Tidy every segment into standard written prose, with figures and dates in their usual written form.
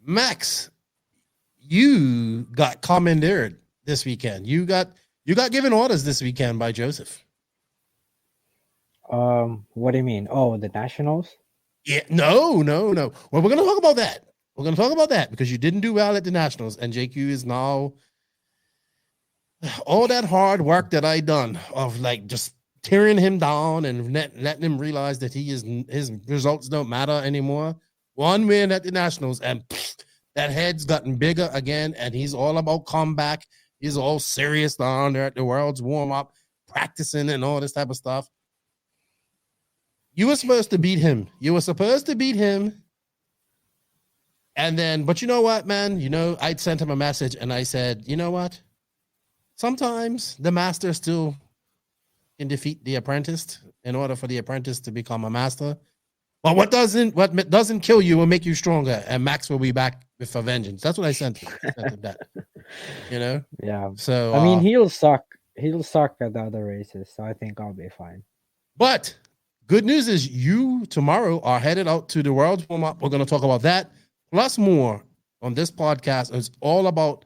Max, you got commandeered this weekend. You got given orders this weekend by Joseph. What do you mean? Oh, the Nationals? Yeah, no. Well, we're gonna talk about that. We're gonna talk about that because you didn't do well at the Nationals, and JQ is now all that hard work that I done of like just tearing him down and letting him realize that his results don't matter anymore. One win at the Nationals, and that head's gotten bigger again, and he's all about comeback. He's all serious down there at the World's Warm-Up, practicing and all this type of stuff. You were supposed to beat him. And then, but you know what, man? I'd sent him a message and I said, you know what? Sometimes the master still can defeat the apprentice in order for the apprentice to become a master. But what doesn't kill you will make you stronger. And Max will be back with a vengeance. That's what I sent him. Yeah. So I mean, he'll suck at the other races, so I think I'll be fine. But good news is you tomorrow are headed out to the World's Warm-Up. We're going to talk about that plus more on this podcast. It's all about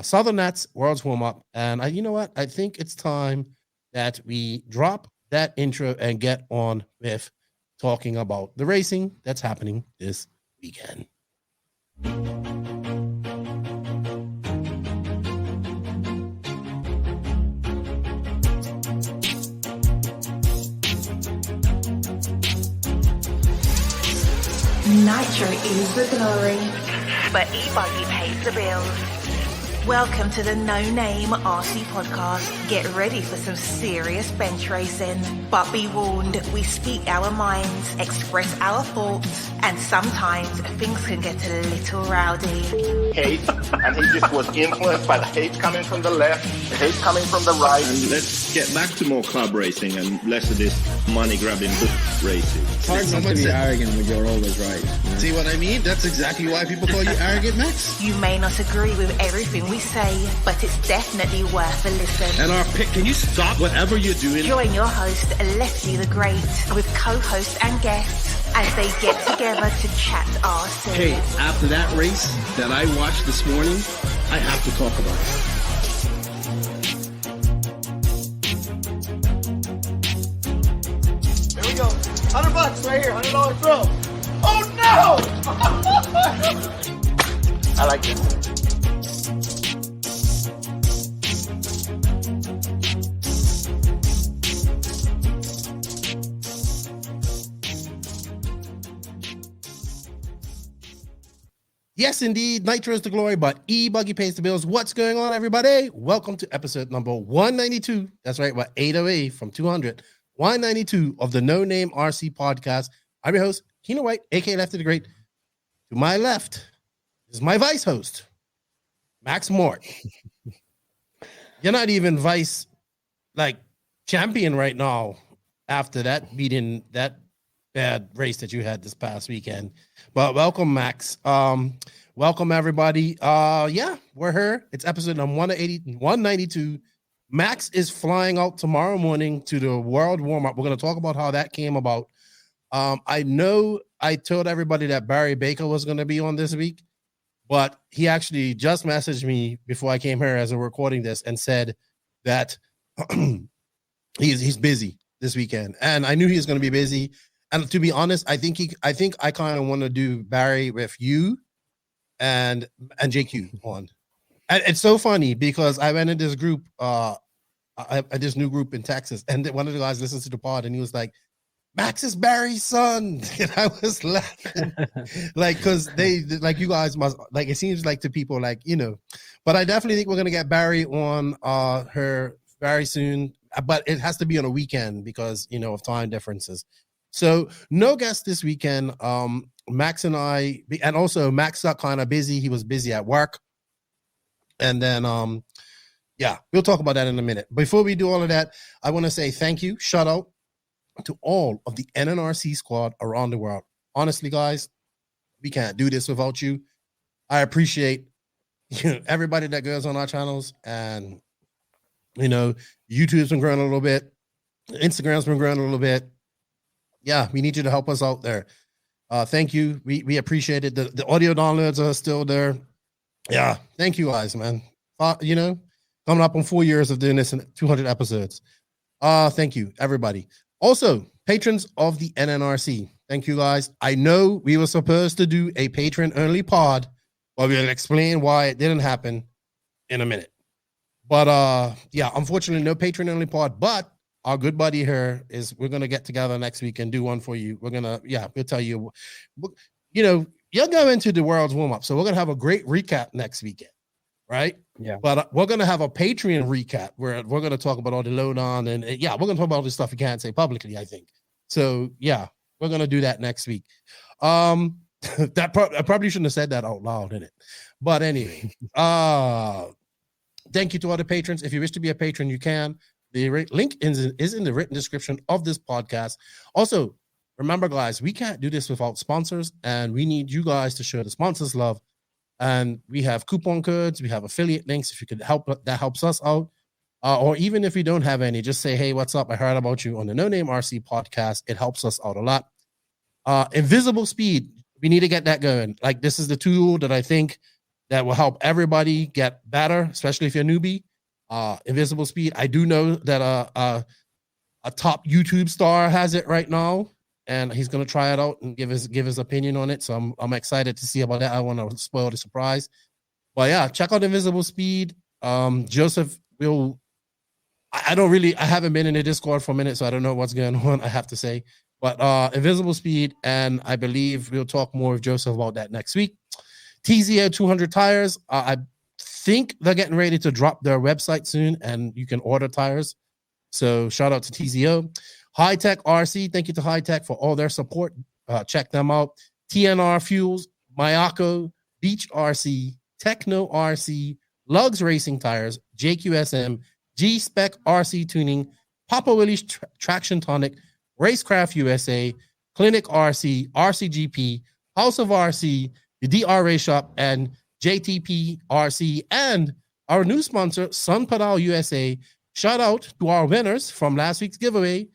Southern Nats World's Warm-Up. And you know what? I think it's time that we drop that intro and get on with talking about the racing that's happening this weekend. Nitro is the glory, but e-buggy pays the bills. Welcome to the No Name RC podcast. Get ready for some serious bench racing. But be warned, we speak our minds, express our thoughts, and sometimes things can get a little rowdy. Hate, and he just was influenced by the hate coming from the left, the hate coming from the right. And let's get back to more club racing and less of this money-grabbing book racing. It's hard not to be arrogant when you're always right. Yeah. See what I mean? That's exactly why people call you arrogant, Max. You may not agree with everything we say, but it's definitely worth a listen. And our pick, can you stop whatever you're doing? Join your host, Lefty the Great, with co-hosts and guests as they get together to chat RC. Hey, after that race that I watched this morning, I have to talk about it. Here we go. $100 right here, $100 throw. Oh no! I like this. Yes, indeed. Nitro is the glory, but e-buggy pays the bills. What's going on, everybody? Welcome to episode number 192. That's right, we're 8 away from 200. 192 of the No Name RC podcast. I'm your host, Keno White, aka Lefty the Great. To my left is my vice host, Max Mort. You're not even vice champion right now after that beating that bad race that you had this past weekend. But welcome, Max. Welcome everybody. Yeah, we're here. It's episode number 192. Max is flying out tomorrow morning to the World Warm-Up. We're going to talk about how that came about. I know I told everybody that Barry Baker was going to be on this week, but he actually just messaged me before I came here as we're recording this and said that he's busy this weekend. And I knew he was going to be busy. And to be honest, I think I kind of want to do Barry with you and JQ on. And it's so funny because I went in this group, this new group in Texas, and one of the guys listens to the pod, and he was like, "Max is Barry's son," and I was laughing, because they you guys must it seems like to people but I definitely think we're gonna get Barry on her very soon, but it has to be on a weekend because of time differences. So no guest this weekend. Max and I, and also Max got kind of busy. He was busy at work. And then, we'll talk about that in a minute. Before we do all of that, I want to say thank you. Shout out to all of the NNRC squad around the world. Honestly, guys, we can't do this without you. I appreciate everybody that goes on our channels, and YouTube's been growing a little bit. Instagram's been growing a little bit. Yeah, we need you to help us out there. Thank you. We appreciate it. The audio downloads are still there. Yeah, thank you guys, man. You know, coming up on 4 years of doing this in 200 episodes. Thank you, everybody. Also, patrons of the NNRC. Thank you, guys. I know we were supposed to do a patron-only pod, but we'll explain why it didn't happen in a minute. But yeah, unfortunately, no patron-only pod. But our good buddy here we're gonna get together next week and do one for you. We'll tell you. You know, you're going to the World's Warm-Up, so we're gonna have a great recap next weekend, right? Yeah. But we're gonna have a Patreon recap where we're gonna talk about all the lowdown and we're gonna talk about all this stuff you can't say publicly, I think. So yeah, we're gonna do that next week. I probably shouldn't have said that out loud, didn't it? But anyway, thank you to all the patrons. If you wish to be a patron, you can. The link is in the written description of this podcast. Also, remember, guys, we can't do this without sponsors, and we need you guys to show the sponsors love. And we have coupon codes, we have affiliate links. If you could help, that helps us out. Or even if you don't have any, just say, hey, what's up? I heard about you on the No Name RC podcast. It helps us out a lot. Invisible Speed, we need to get that going. Like, this is the tool that I think that will help everybody get better, especially if you're a newbie. Invisible Speed, I do know that a top YouTube star has it right now, and he's going to try it out and give his opinion on it. So I'm excited to see about that. I want to spoil the surprise. But yeah, check out Invisible Speed. Joseph will. I haven't been in the Discord for a minute, so I don't know what's going on, I have to say. But Invisible Speed, and I believe we'll talk more with Joseph about that next week. TZO 200 tires. I think they're getting ready to drop their website soon, and you can order tires. So shout out to TZO. High Tech RC, thank you to High Tech for all their support. Check them out. TNR Fuels, Mayako, Beach RC, Techno RC, Lugs Racing Tires, JQSM, G-Spec RC Tuning, Papa Willie's Traction Tonic, Racecraft USA, Clinic RC, RCGP, House of RC, the DR Race Shop, and JTP RC, and our new sponsor, Sun Pedal USA. Shout out to our winners from last week's giveaway.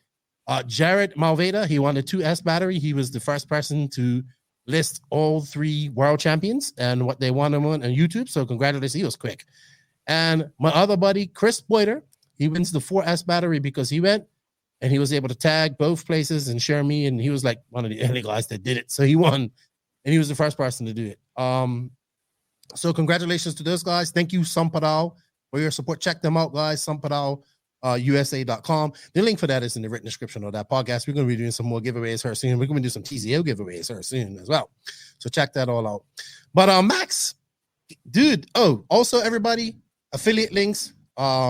Jared Malveda, he won the 2S battery. He was the first person to list all 3 world champions and what they won on YouTube. So congratulations, he was quick. And my other buddy, Chris Boyder, he wins the 4S battery because he went and he was able to tag both places and share me. And he was like one of the early guys that did it. So he won, and he was the first person to do it. So congratulations to those guys. Thank you, Sampadal, for your support. Check them out, guys. Sampadal. USA.com. The link for that is in the written description of that podcast. We're going to be doing some more giveaways here soon. We're going to do some TZO giveaways here soon as well. So check that all out. But Max, dude, also everybody, affiliate links, all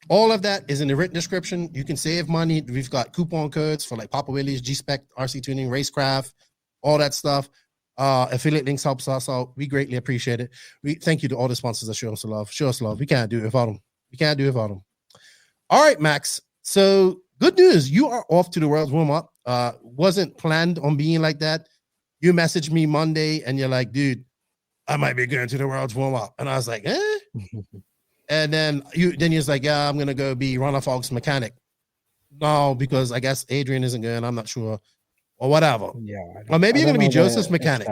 of that is in the written description. You can save money. We've got coupon codes for like Papa Willie's, G-Spec, RC Tuning, Racecraft, all that stuff. Affiliate links helps us out. We greatly appreciate it. We thank you to all the sponsors that show us love. We can't do it without them. All right, Max. So good news. You are off to the World's Warm-Up. Wasn't planned on being like that. You messaged me Monday and you're like, dude, I might be going to the World's Warm-Up. And I was like, eh? And then you're like, yeah, I'm going to go be Ronnefalk's mechanic. No, because I guess Adrian isn't going. I'm not sure. Or whatever. Yeah. Or maybe you're going to be Joseph's mechanic.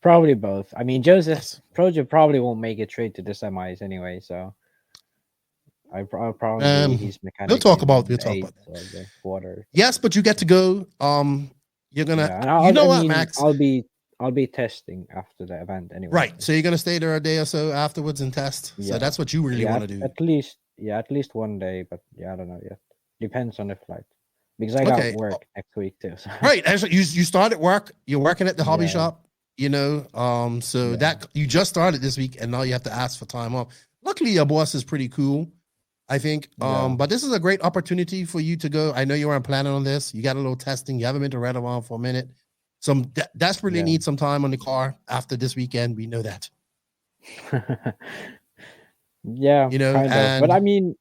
Probably both. I mean, Joseph's project probably won't make it straight to the semis anyway, so I'll probably be his mechanic. We'll talk about that. Quarter. Yes, but you get to go. You're gonna Max? I'll be testing after the event anyway. Right. So you're gonna stay there a day or so afterwards and test. Yeah. So that's what you really want to do. At least one day, but I don't know yet. Depends on the flight. Because I got work next week too. So. Right. Actually, you started work, you're working at the hobby shop. That you just started this week and now you have to ask for time off. Luckily, your boss is pretty cool, I think. But this is a great opportunity for you to go. I know you weren't planning on this. You got a little testing. You haven't been to Redovan for a minute. Some desperately need some time on the car after this weekend. We know that. Yeah, but I mean,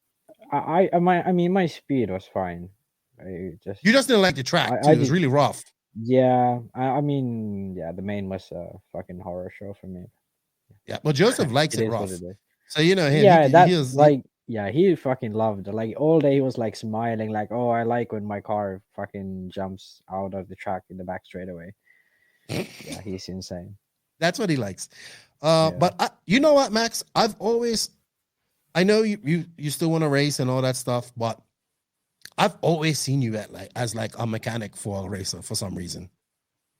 my speed was fine. You just didn't like the track. It was really rough. Yeah, I mean, the main was a fucking horror show for me. Yeah, well, Joseph likes it rough. So him. Yeah, Yeah, he fucking loved it. Like all day he was like smiling, like, oh, I like when my car fucking jumps out of the track in the back straightaway. Yeah, he's insane. That's what he likes. Yeah. But you know what, Max? I know you still want to race and all that stuff, but I've always seen you as a mechanic for a racer for some reason.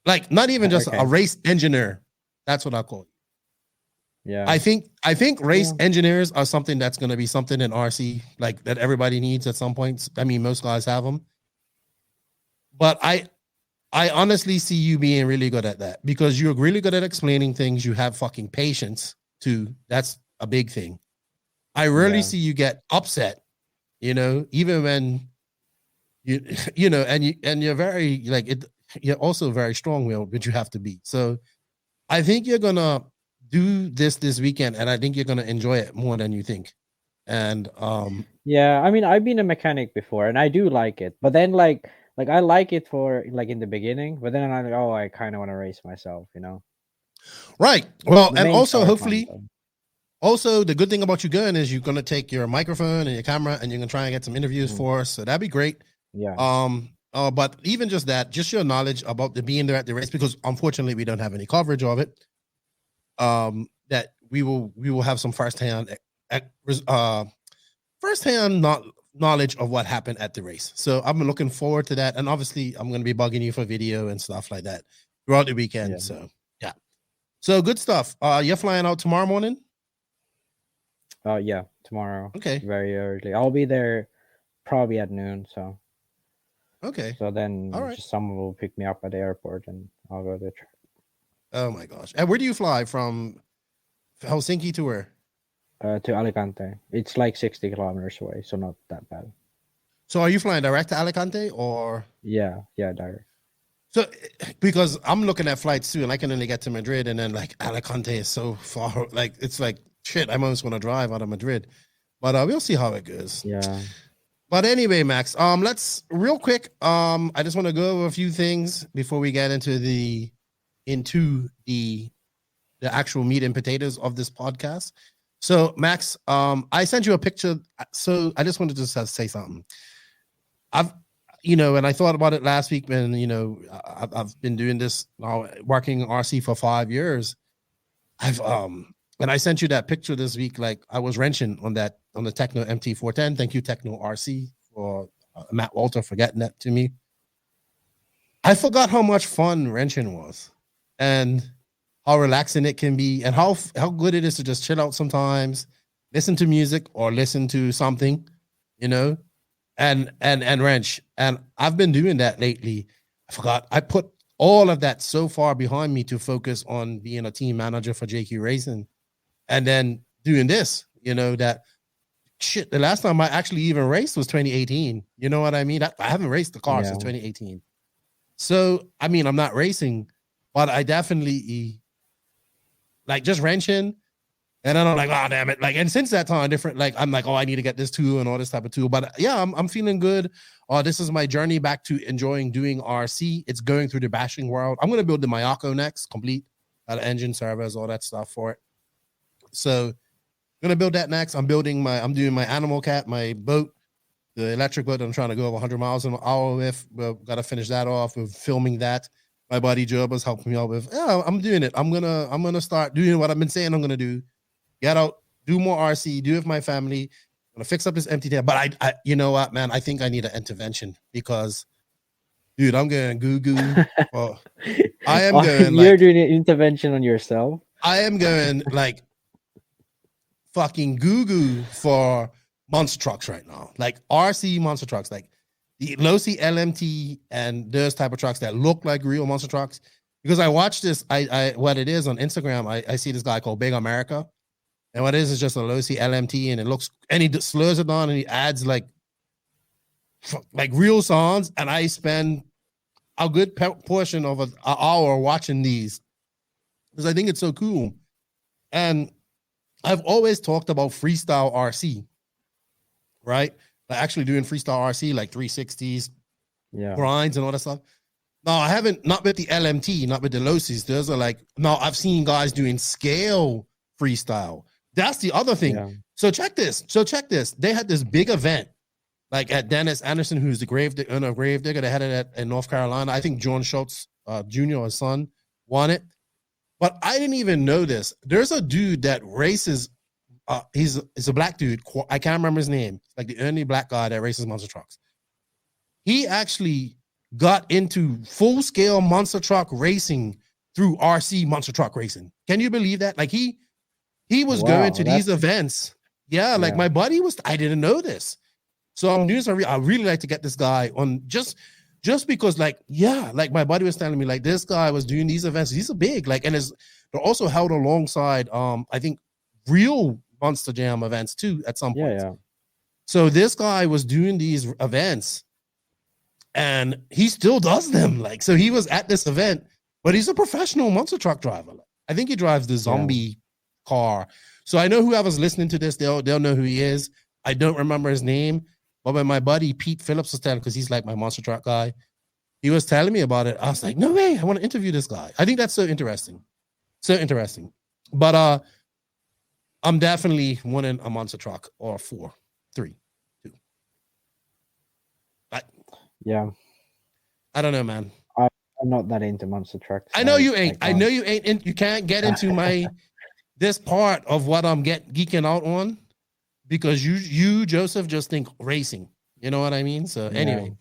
Like not even just a race engineer. That's what I call it. Yeah. I think race engineers are something that's going to be something in RC like that everybody needs at some points. I mean, most guys have them. But I honestly see you being really good at that because you're really good at explaining things. You have fucking patience too. That's a big thing. I rarely see you get upset, even when and you're very you're also very strong-willed, but you have to be. So I think you're going to do this weekend and I think you're going to enjoy it more than you think. And yeah, I mean, I've been a mechanic before and I do like it, but then like I like it for like in the beginning, but then I'm like, oh, I kind of want to race myself, Right. Well, and also hopefully, also the good thing about you going is you're going to take your microphone and your camera and you're going to try and get some interviews for us. So that'd be great. Yeah. But even just that, just your knowledge about being there at the race, because unfortunately we don't have any coverage of it. That we will have some firsthand knowledge of what happened at the race. So I'm looking forward to that, and obviously I'm going to be bugging you for video and stuff like that throughout the weekend. Yeah. So yeah, so good stuff. You're flying out tomorrow morning? Yeah, tomorrow. Okay, very early. I'll be there probably at noon. So okay. So then, all right, just someone will pick me up at the airport, and I'll go to the track. Oh my gosh! And where do you fly from? Helsinki to where? To Alicante. It's like 60 kilometers away, so not that bad. So are you flying direct to Alicante or? Yeah, direct. So because I'm looking at flights too, and I can only get to Madrid, and then like Alicante is so far. Like it's like shit. I almost want to drive out of Madrid, but we'll see how it goes. Yeah. But anyway, Max, let's real quick. I just want to go over a few things before we get into the actual meat and potatoes of this podcast. So, Max, I sent you a picture. So I just wanted to say something. And I thought about it last week when, I've been doing this now, working RC for 5 years. And I sent you that picture this week, like I was wrenching on the Techno MT410. Thank you, Techno RC, for Matt Walter for getting that to me. I forgot how much fun wrenching was and how relaxing it can be and how good it is to just chill out sometimes, listen to music or listen to something, and wrench. And I've been doing that lately. I forgot. I put all of that so far behind me to focus on being a team manager for JQ Racing and then doing this, that shit. The last time I actually even raced was 2018. You know what I mean? I haven't raced the car since 2018. So, I mean, I'm not racing, but I definitely like just wrenching. And then I'm like, oh, damn it. Like, and since that time, I'm like, oh, I need to get this tool and all this type of tool. But yeah, I'm feeling good. This is my journey back to enjoying doing RC. It's going through the bashing world. I'm going to build the Mayako next, complete engine, servers, all that stuff for it. So I'm going to build that next. I'm doing my Animal Cat, my boat, the electric boat that I'm trying to go over 100 miles an hour with. We've got to finish that off. We're filming that. My buddy Joba's helping me out with. Yeah, I'm doing it. I'm gonna start doing what I've been saying I'm gonna do. Get out, do more RC, do it with my family. I'm gonna fix up this empty tank. But I you know what, man? I think I need an intervention because, dude, I'm going goo. Well, I am going. You're doing an intervention on yourself. I am going like fucking goo for monster trucks right now, like RC monster trucks, like the Losi LMT and those type of trucks that look like real monster trucks. Because I watched this, what it is on Instagram, I see this guy called Big America, and what it is just a Losi LMT, and it looks, and he slurs it on, and he adds like real songs, and I spend a good portion of an hour watching these because I think it's so cool. And I've always talked about freestyle RC, right? Like actually doing freestyle RC, like 360s, grinds and all that stuff. No, I haven't, not with the LMT, not with the Losis. Those are like, no, I've seen guys doing scale freestyle That's the other thing. Yeah. So check this. They had this big event, like at Dennis Anderson, who's the owner of Gravedigger. They had it in North Carolina. I think John Schultz Jr., his son, won it. But I didn't even know this. There's a dude that races. He's a black dude. I can't remember his name. Like the only black guy that races monster trucks. He actually got into full-scale monster truck racing through RC monster truck racing. Can you believe that? Like he was going to these events. Yeah, like my buddy was. I didn't know this. So I'm doing something. I really like to get this guy on just because, like my buddy was telling me, like, this guy was doing these events. These are big, like, and they're also held alongside, I think, real Monster Jam events too at some point. Yeah. So this guy was doing these events, and he still does them. Like, so he was at this event, but he's a professional monster truck driver. I think he drives the zombie car. So I know whoever's listening to this, they'll know who he is. I don't remember his name. But when my buddy Pete Phillips was telling, because he's like my monster truck guy, he was telling me about it. I was like, no way, I want to interview this guy. I think that's so interesting. So interesting. But I'm definitely winning a monster truck or 4, 3, 2. Yeah. I don't know, man. I'm not that into monster trucks. I know you ain't. I know you ain't. And you can't get into my this part of what I'm geeking out on. Because you Joseph just think racing, you know what I mean? So anyway,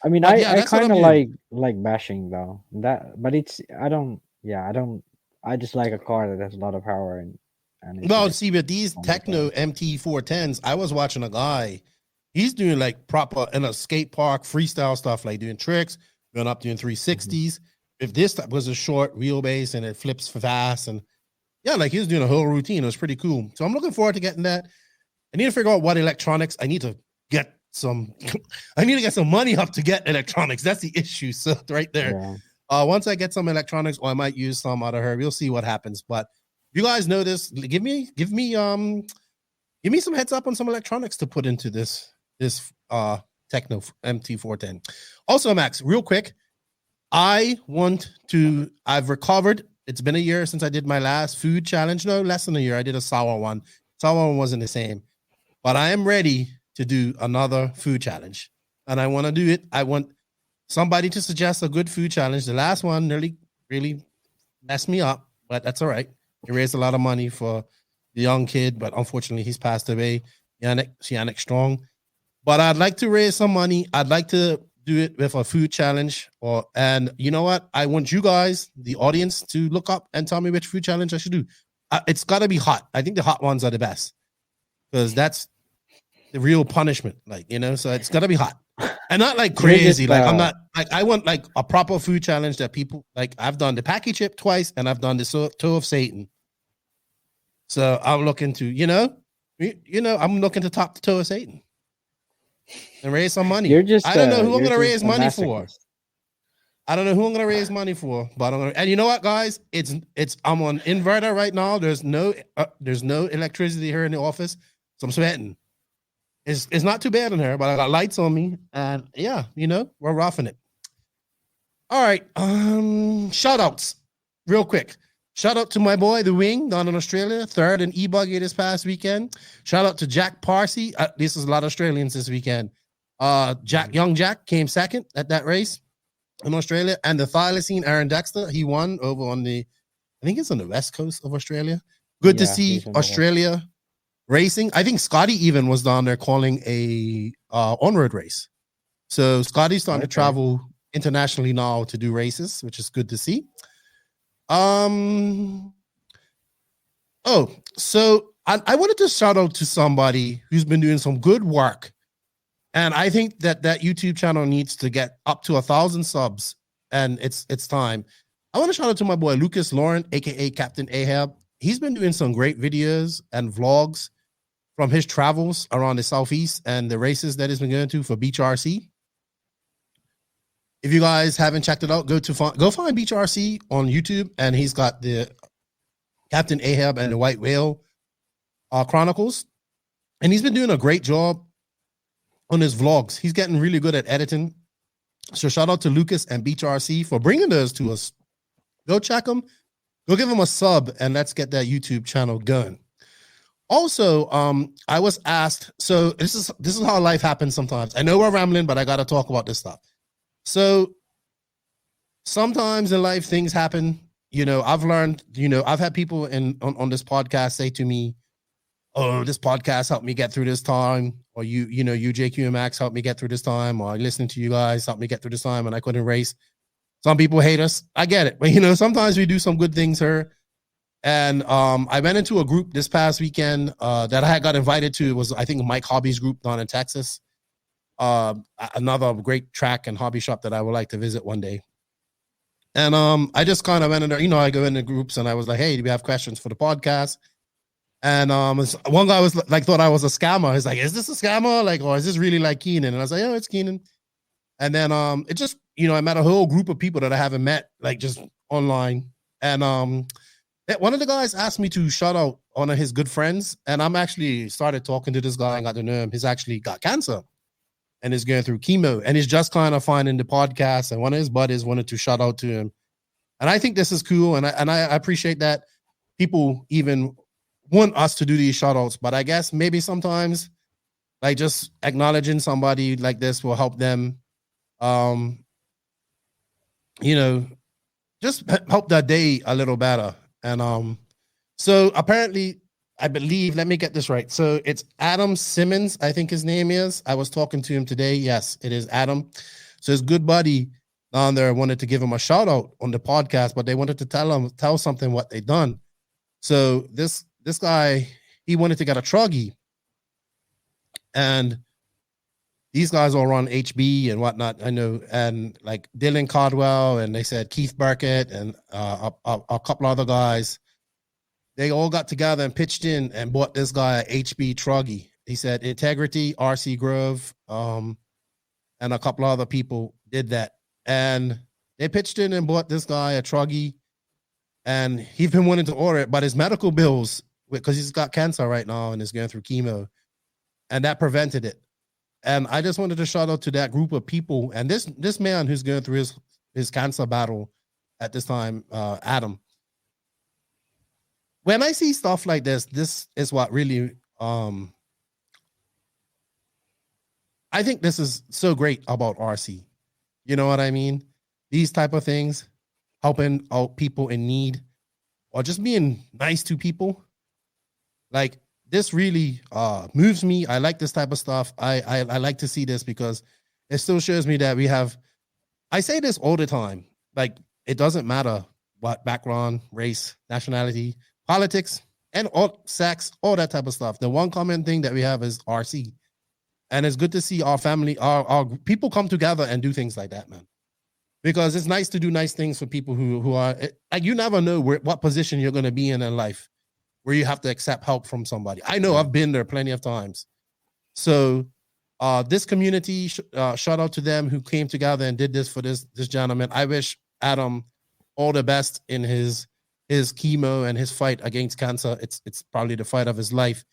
I mean, I kind of like bashing though. But I just like a car that has a lot of power and well, see, with these Techno MT410s, I was watching a guy. He's doing like proper in a skate park freestyle stuff, like doing tricks, going up doing 360s. If this was a short wheelbase and it flips fast, and like he was doing a whole routine. It was pretty cool. So I'm looking forward to getting that. I need to figure out what electronics. I need to get some money up to get electronics. That's the issue. So right there. Yeah. Once I get some electronics, or I might use some out of her. We'll see what happens. But you guys know this. Give me some heads up on some electronics to put into this Techno MT410. Also, Max, real quick, I've recovered. It's been a year since I did my last food challenge. No, less than a year. I did a sour one. Sour one wasn't the same. But I am ready to do another food challenge. And I want to do it. I want somebody to suggest a good food challenge. The last one nearly really messed me up, but that's all right. He raised a lot of money for the young kid, but unfortunately he's passed away, Yannick Strong. But I'd like to raise some money. I'd like to do it with a food challenge. And you know what? I want you guys, the audience, to look up and tell me which food challenge I should do. It's got to be hot. I think the hot ones are the best because that's the real punishment, so it's got to be hot and not like crazy. I'm not like, I want like a proper food challenge that people like. I've done the Packy Chip twice and I've done the Toe of Satan. So I'm looking to, I'm looking to top the Toe of Satan and raise some money. I don't know who I'm going to raise money for. I don't know who I'm going to raise money for, but and you know what, guys? I'm on inverter right now. There's no electricity here in the office, so I'm sweating. It's not too bad in here, but I got lights on me, and we're roughing it. All right, shout outs real quick. Shout out to my boy, The Wing, down in Australia, 3rd in e-buggy this past weekend. Shout out to Jack Parsi. This is a lot of Australians this weekend. Young Jack came 2nd at that race in Australia, and the thylacine Aaron Dexter, he won over on I think it's on the west coast of Australia. Good to see Australia racing. I think Scotty even was down there calling a on-road race. So Scotty's starting to travel internationally now to do races, which is good to see. So I wanted to shout out to somebody who's been doing some good work. And I think that YouTube channel needs to get up to 1,000 subs, and it's time. I want to shout out to my boy Lucas Lauren, aka Captain Ahab. He's been doing some great videos and vlogs from his travels around the Southeast and the races that he's been going to for Beach RC. If you guys haven't checked it out, go find Beach RC on YouTube, and he's got the Captain Ahab and the White Whale Chronicles, and he's been doing a great job on his vlogs. He's getting really good at editing. So shout out to Lucas and Beach RC for bringing those to us. Go check them. Go give them a sub, and let's get that YouTube channel going. Also, I was asked, so this is how life happens sometimes. I know we're rambling, but I got to talk about this stuff. So sometimes in life, things happen. You know, I've learned, you know, I've had people on this podcast say to me, oh, this podcast helped me get through this time. Or you JQ and Max helped me get through this time. Or listening to you guys helped me get through this time and I couldn't race. Some people hate us. I get it. But, you know, sometimes we do some good things here. And I went into a group this past weekend that I had got invited to. It was, I think, Mike Hobby's group down in Texas. Another great track and hobby shop that I would like to visit one day. And I just kind of went in there. You know, I go into groups and I was like, hey, do we have questions for the podcast? And one guy was like, thought I was a scammer. He's like, is this a scammer? Like, or is this really like Keenan? And I was like, oh, it's Keenan. And then it just, you know, I met a whole group of people that I haven't met, like just online. And one of the guys asked me to shout out one of his good friends. And I'm actually started talking to this guy and got to know him. He's actually got cancer and is going through chemo. And he's just kind of finding the podcast. And one of his buddies wanted to shout out to him. And I think this is cool. And I appreciate that people even want us to do these shout outs. But I guess maybe sometimes like just acknowledging somebody like this will help them, you know, just help that day a little better. And so apparently, I believe, let me get this right. So it's Adam Simmons, I think his name is. I was talking to him today. Yes, it is Adam. So his good buddy down there wanted to give him a shout out on the podcast, but they wanted to tell something what they done. So this guy, he wanted to get a truggy. And these guys all run HB and whatnot, I know, and like Dylan Caldwell, and they said Keith Burkett and a couple other guys. They all got together and pitched in and bought this guy a HB truggy. He said Integrity, RC Grove, and a couple other people did that. And they pitched in and bought this guy a truggy. And he's been wanting to order it, but his medical bills, because he's got cancer right now and is going through chemo, and that prevented it. And I just wanted to shout out to that group of people. And this man who's going through his cancer battle at this time, Adam. When I see stuff like this is what really, I think this is so great about RC. You know what I mean? These type of things, helping out people in need, or just being nice to people. Like, this really moves me. I like this type of stuff. I like to see this because it still shows me that we have, I say this all the time, like, it doesn't matter what background, race, nationality, politics, and all sex, all that type of stuff. The one common thing that we have is RC. And it's good to see our family, our people come together and do things like that, man. Because it's nice to do nice things for people who are, like, you never know what position you're going to be in life, where you have to accept help from somebody. I know I've been there plenty of times. So this community, shout out to them who came together and did this for this gentleman. I wish Adam all the best in his chemo and his fight against cancer. It's probably the fight of his life.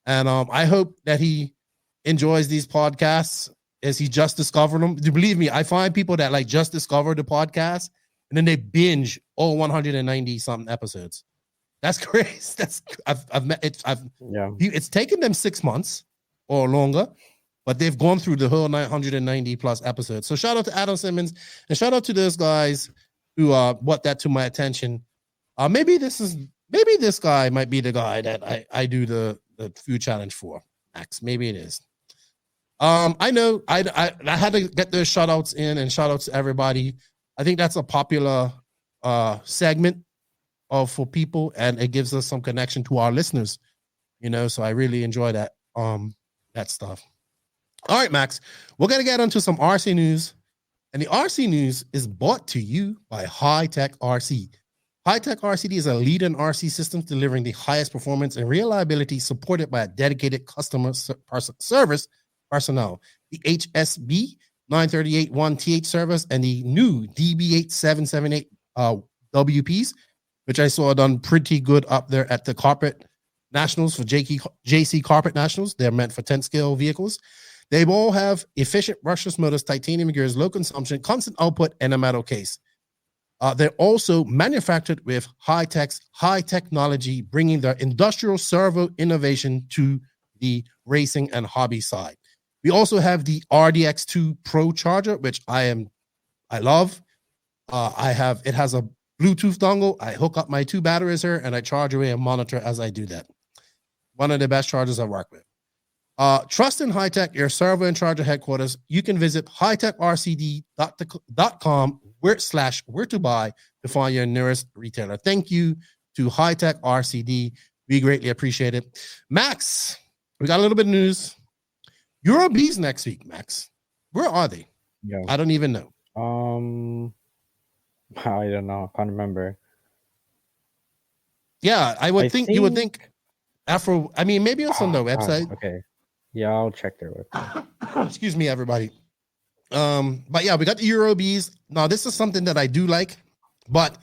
And I hope that he enjoys these podcasts as he just discovered them. Believe me, I find people that like just discovered the podcast and then they binge all 190 something episodes. That's crazy. It's taken them 6 months or longer, but they've gone through the whole 990 plus episodes. So shout out to Adam Simmons and shout out to those guys who brought that to my attention. Maybe this guy might be the guy that I do the food challenge for. Max, maybe it is. I know I had to get those shout outs in and shout outs to everybody. I think that's a popular segment for people, and it gives us some connection to our listeners, you know, so I really enjoy that stuff. All right, Max, we're going to get into some RC news, and the RC news is brought to you by High Tech RC. High Tech RCD is a leader in RC systems delivering the highest performance and reliability, supported by a dedicated customer service personnel. The HSB 938-1TH service and the new DB8778 WPs, which I saw done pretty good up there at the Carpet Nationals for JC Carpet Nationals. They're meant for 10-scale vehicles. They all have efficient brushless motors, titanium gears, low consumption, constant output, and a metal case. They're also manufactured with high technology, bringing their industrial servo innovation to the racing and hobby side. We also have the RDX2 Pro charger, which I love. It has a Bluetooth dongle. I hook up my 2 batteries here and I charge away and monitor as I do that. One of the best chargers I work with. Trust in High Tech, your servo and charger headquarters. You can visit hightechrcd.com where to buy to find your nearest retailer. Thank you to High Tech RCD. We greatly appreciate it. Max, we got a little bit of news. Eurobees next week, Max. Where are they? Yeah. I don't even know. I don't know. I can't remember. Yeah, you would think Afro. I mean, maybe it's on their website. Okay. Yeah, I'll check their website. Excuse me, everybody. But yeah, we got the Eurobees. Now, this is something that I do like, but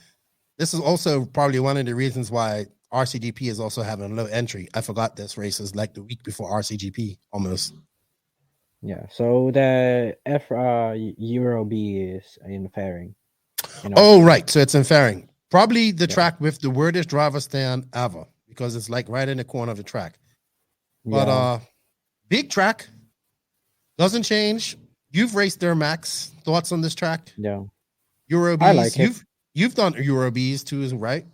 this is also probably one of the reasons why RCGP is also having a low entry. I forgot this race is like the week before RCGP almost. Yeah, so the Eurobee is in Fairing. Oh, right. So it's in Fairing. Probably the track with the weirdest driver stand ever because it's like right in the corner of the track. But big track. Doesn't change. You've raced there, Max. Thoughts on this track? Yeah. Eurobees. I like it. You've done Eurobees too, right?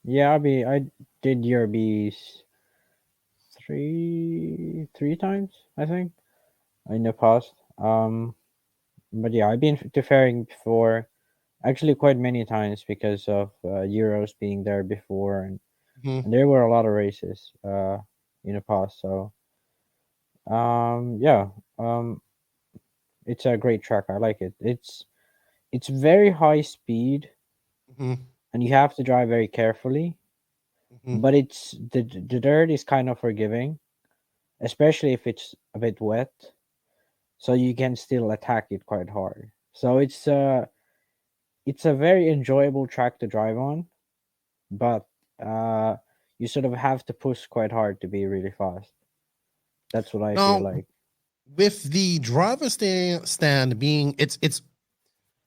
Yeah, I did Eurobees three times, I think, in the past. But yeah, I've been to Fairing before, actually quite many times because of Euros being there before, and there were a lot of races in the past. So it's a great track. I like it. It's very high speed, and you have to drive very carefully. But it's the dirt is kind of forgiving, especially if it's a bit wet. So you can still attack it quite hard. So it's a very enjoyable track to drive on, but you sort of have to push quite hard to be really fast. That's what I feel like. With the driver stand being, it's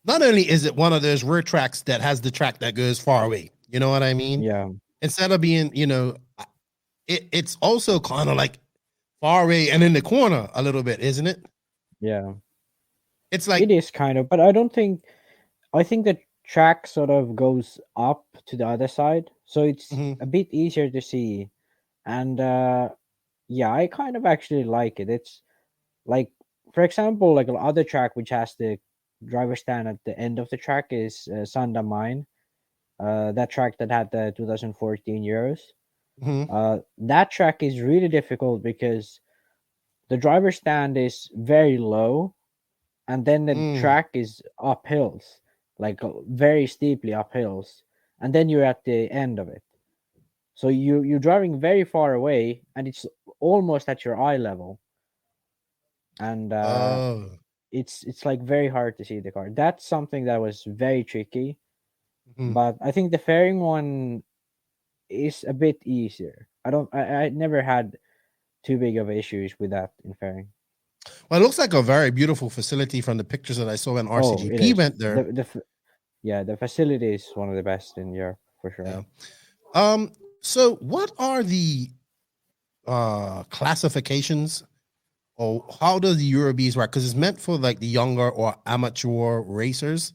not only is it one of those rare tracks that has the track that goes far away. You know what I mean? Yeah. Instead of being, it's also kind of like far away and in the corner a little bit, isn't it? Yeah. It's like it is kind of, but I think the track sort of goes up to the other side, so it's a bit easier to see. And I kind of actually like it. It's like, for example, like the other track which has the driver stand at the end of the track is Sanda Mine. That track that had the 2014 Euros. That track is really difficult because the driver stand is very low, and then the track is up hills, like very steeply up hills, and then you're at the end of it. So you're driving very far away, and it's almost at your eye level, and it's like very hard to see the car. That's something that was very tricky. But I think the Fairing one is a bit easier. I never had too big of issues with that in Fairing. Well, it looks like a very beautiful facility from the pictures that I saw when RCGP went there. The facility is one of the best in Europe for sure. Yeah. So what are the classifications, or how does the Eurobees work? Because it's meant for like the younger or amateur racers.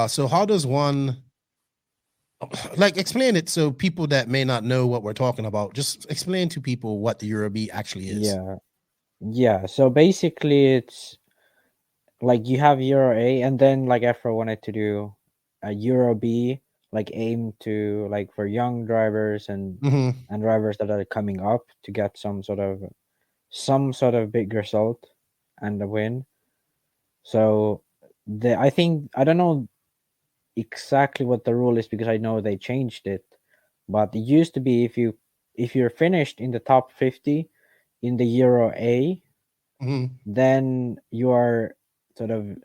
So how does one explain it so people that may not know what we're talking about, just explain to people what the Eurobee actually is. Yeah. So basically it's like you have Euro A, and then like Afro wanted to do a Euro B, like aim to like for young drivers and drivers that are coming up to get some sort of big result and a win. So I don't know exactly what the rule is because I know they changed it, but it used to be if you're finished in the top 50 in the Euro A, then you are sort of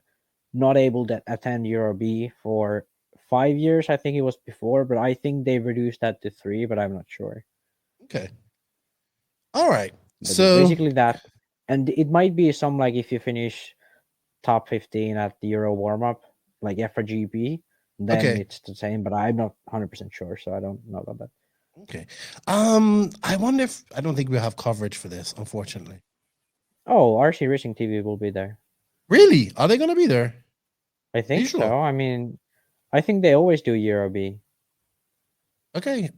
not able to attend Euro B for 5 years. I think it was before, but I think they reduced that to 3, but I'm not sure. Okay. All right. But so basically that, and it might be some like if you finish top 15 at the Euro Warmup, like FRGP, then Okay. it's the same. But I'm not 100% sure, so I don't know about that. Okay. I wonder if I don't think we'll have coverage for this, unfortunately. Oh, RC Racing TV will be there. Really? Are they going to be there? I think sure? so. I mean, I think they always do Euro B. Okay.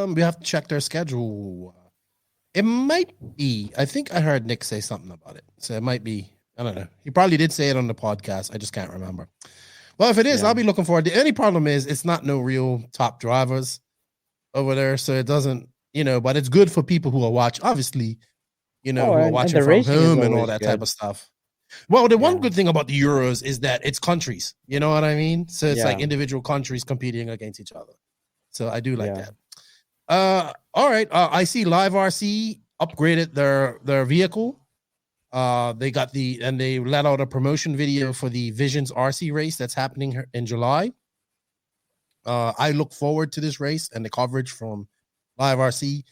We have to check their schedule. It might be. I think I heard Nick say something about it. So it might be. I don't know. He probably did say it on the podcast. I just can't remember. Well, if it is, I'll be looking forward. The only problem is it's not no real top drivers over there. So it doesn't, but it's good for people who are watching, obviously, who are watching from home and all that type of stuff. Well, the one good thing about the Euros is that it's countries. You know what I mean? So it's like individual countries competing against each other. So I do like that. All right. I see Live RC upgraded their vehicle. They let out a promotion video for the Visions RC race that's happening in July. I look forward to this race and the coverage from Live RC.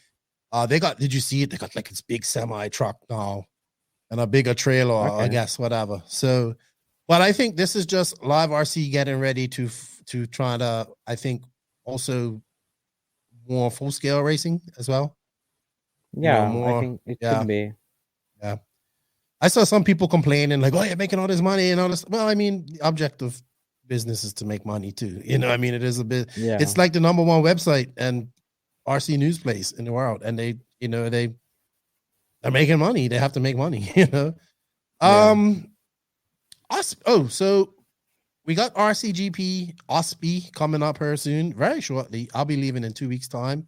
Did you see it? They got like this big semi truck now and a bigger trailer, I guess, whatever. So, but I think this is just Live RC getting ready to try to, I think, also more full scale racing as well. Yeah, I think it could be. Yeah. I saw some people complaining like, "Oh, you're making all this money and all this." Well, I mean, the object of business is to make money too. I mean, it is a bit. Yeah. It's like the number one website and RC news place in the world, and they're making money. They have to make money. So we got RCGP OSPI coming up here soon, very shortly. I'll be leaving in 2 weeks' time.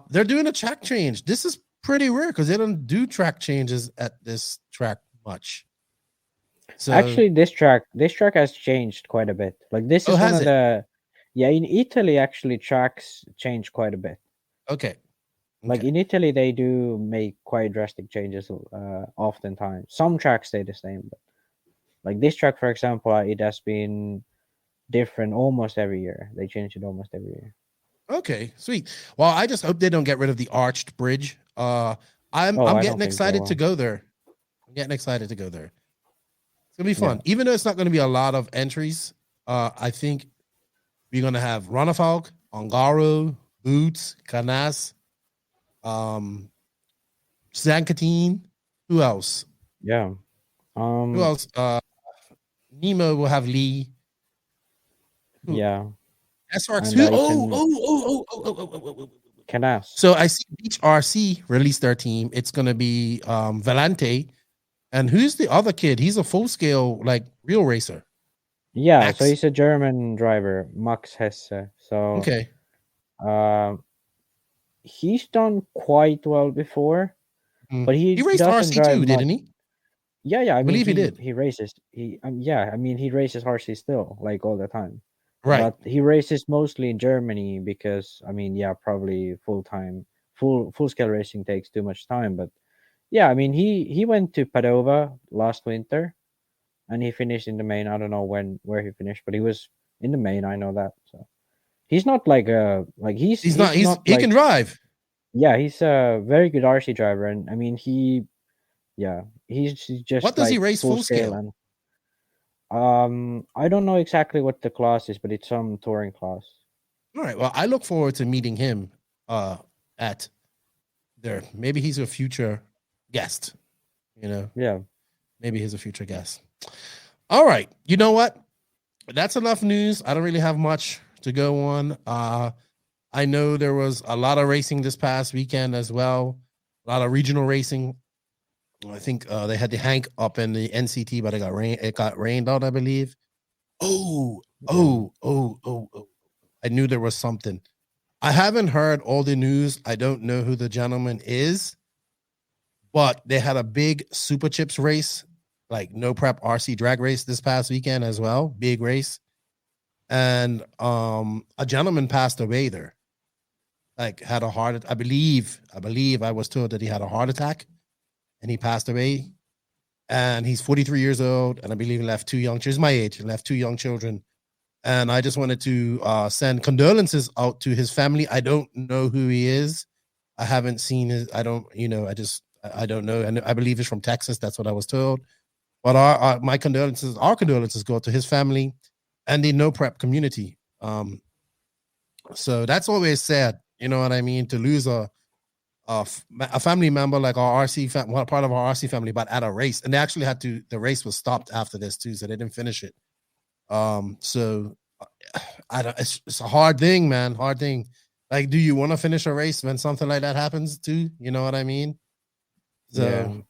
They're doing a track change. This is pretty rare because they don't do track changes at this track much. So actually, this track has changed quite a bit. Like this is one of the in Italy actually tracks change quite a bit. Okay. Like in Italy, they do make quite drastic changes oftentimes. Some tracks stay the same, but like this track, for example, it has been different almost every year. They change it almost every year. Okay, sweet. Well, I just hope they don't get rid of the arched bridge. I'm getting excited to go there. I'm getting excited to go there. It's gonna be fun, even though it's not gonna be a lot of entries. I think we're gonna have Ronnefalk, Ongaro, Boots, Canas, Zankatine. Who else? Yeah. Who else? Nemo will have Lee. Yeah. SRX. Canas. So I see Beach RC released their team. It's gonna be Valente. And who's the other kid? He's a full scale, like real racer. Yeah, Max. So he's a German driver, Max Hesse. So okay. He's done quite well before, but he raced RC too, didn't he? Yeah. I believe he did. He races. He races RC still, like all the time. Right. But he races mostly in Germany because probably full scale racing takes too much time. But yeah, he went to Padova last winter, and he finished in the main. I don't know where he finished, but he was in the main. I know that. So he's not like he can drive. Yeah, he's a very good RC driver, and he's just. What does he race full scale? And, I don't know exactly what the class is, but it's some touring class. All right. Well, I look forward to meeting him at there. Maybe he's a future guest. Yeah. Maybe he's a future guest. All right. You know what? That's enough news. I don't really have much to go on. I know there was a lot of racing this past weekend as well. A lot of regional racing. I think they had the Hank up in the NCT, but it got rained out, I believe. Oh. I knew there was something. I haven't heard all the news. I don't know who the gentleman is, but they had a big Super Chips race, like no prep RC drag race this past weekend as well. Big race. And a gentleman passed away there. Like had a heart. I believe I was told that he had a heart attack. And he passed away, and he's 43 years old, and I believe he left 2 young children. He's my age. He left 2 young children, and I just wanted to send condolences out to his family. I don't know who he is. I haven't seen his. I don't know. And I believe he's from Texas. That's what I was told. But our condolences go to his family. and the no prep community. So that's always sad, you know what I mean, to lose a family member like our RC part of our RC family, but at a race, and they actually had to. The race was stopped after this too, so they didn't finish it. So it's a hard thing, man. Hard thing. Like, do you want to finish a race when something like that happens too? You know what I mean? So,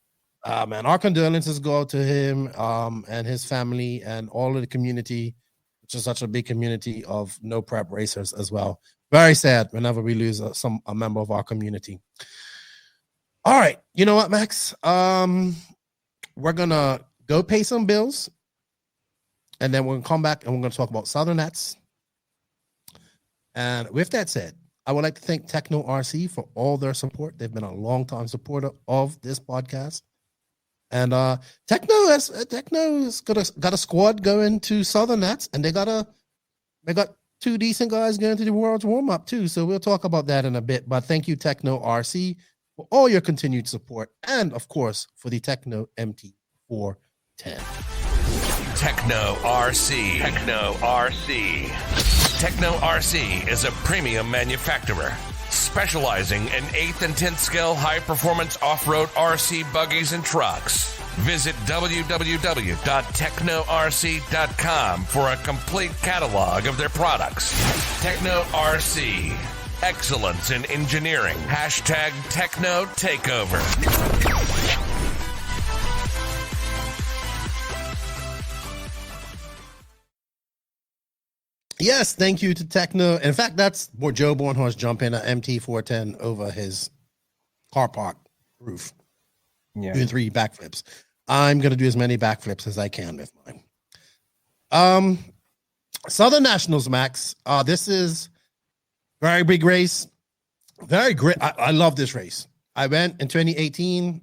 man, our condolences go out to him, and his family and all of the community, which is such a big community of no prep racers as well. Very sad whenever we lose a member of our community. All right, you know what, Max? We're gonna go pay some bills, and then we're gonna come back and we're gonna talk about Southern Nats. And with that said, I would like to thank Techno RC for all their support. They've been a long-time supporter of this podcast. And Techno has got a squad going to Southern Nats, and they got 2 decent guys going to the World's Warmup too. So we'll talk about that in a bit. But thank you, Techno RC, for all your continued support, and of course for the Techno MT410. Techno RC. Techno RC. Techno RC is a premium manufacturer specializing in 8th and 10th scale high-performance off-road RC buggies and trucks. Visit www.technorc.com for a complete catalog of their products. Techno RC. Excellence in engineering. #Techno Takeover. Yes, thank you to Techno. In fact, that's where Joe Bornhorst jumping an MT410 over his car park roof. Yeah. Doing 3 backflips. I'm going to do as many backflips as I can with mine. Southern Nationals, Max. This is very big race. Very great. I love this race. I went in 2018.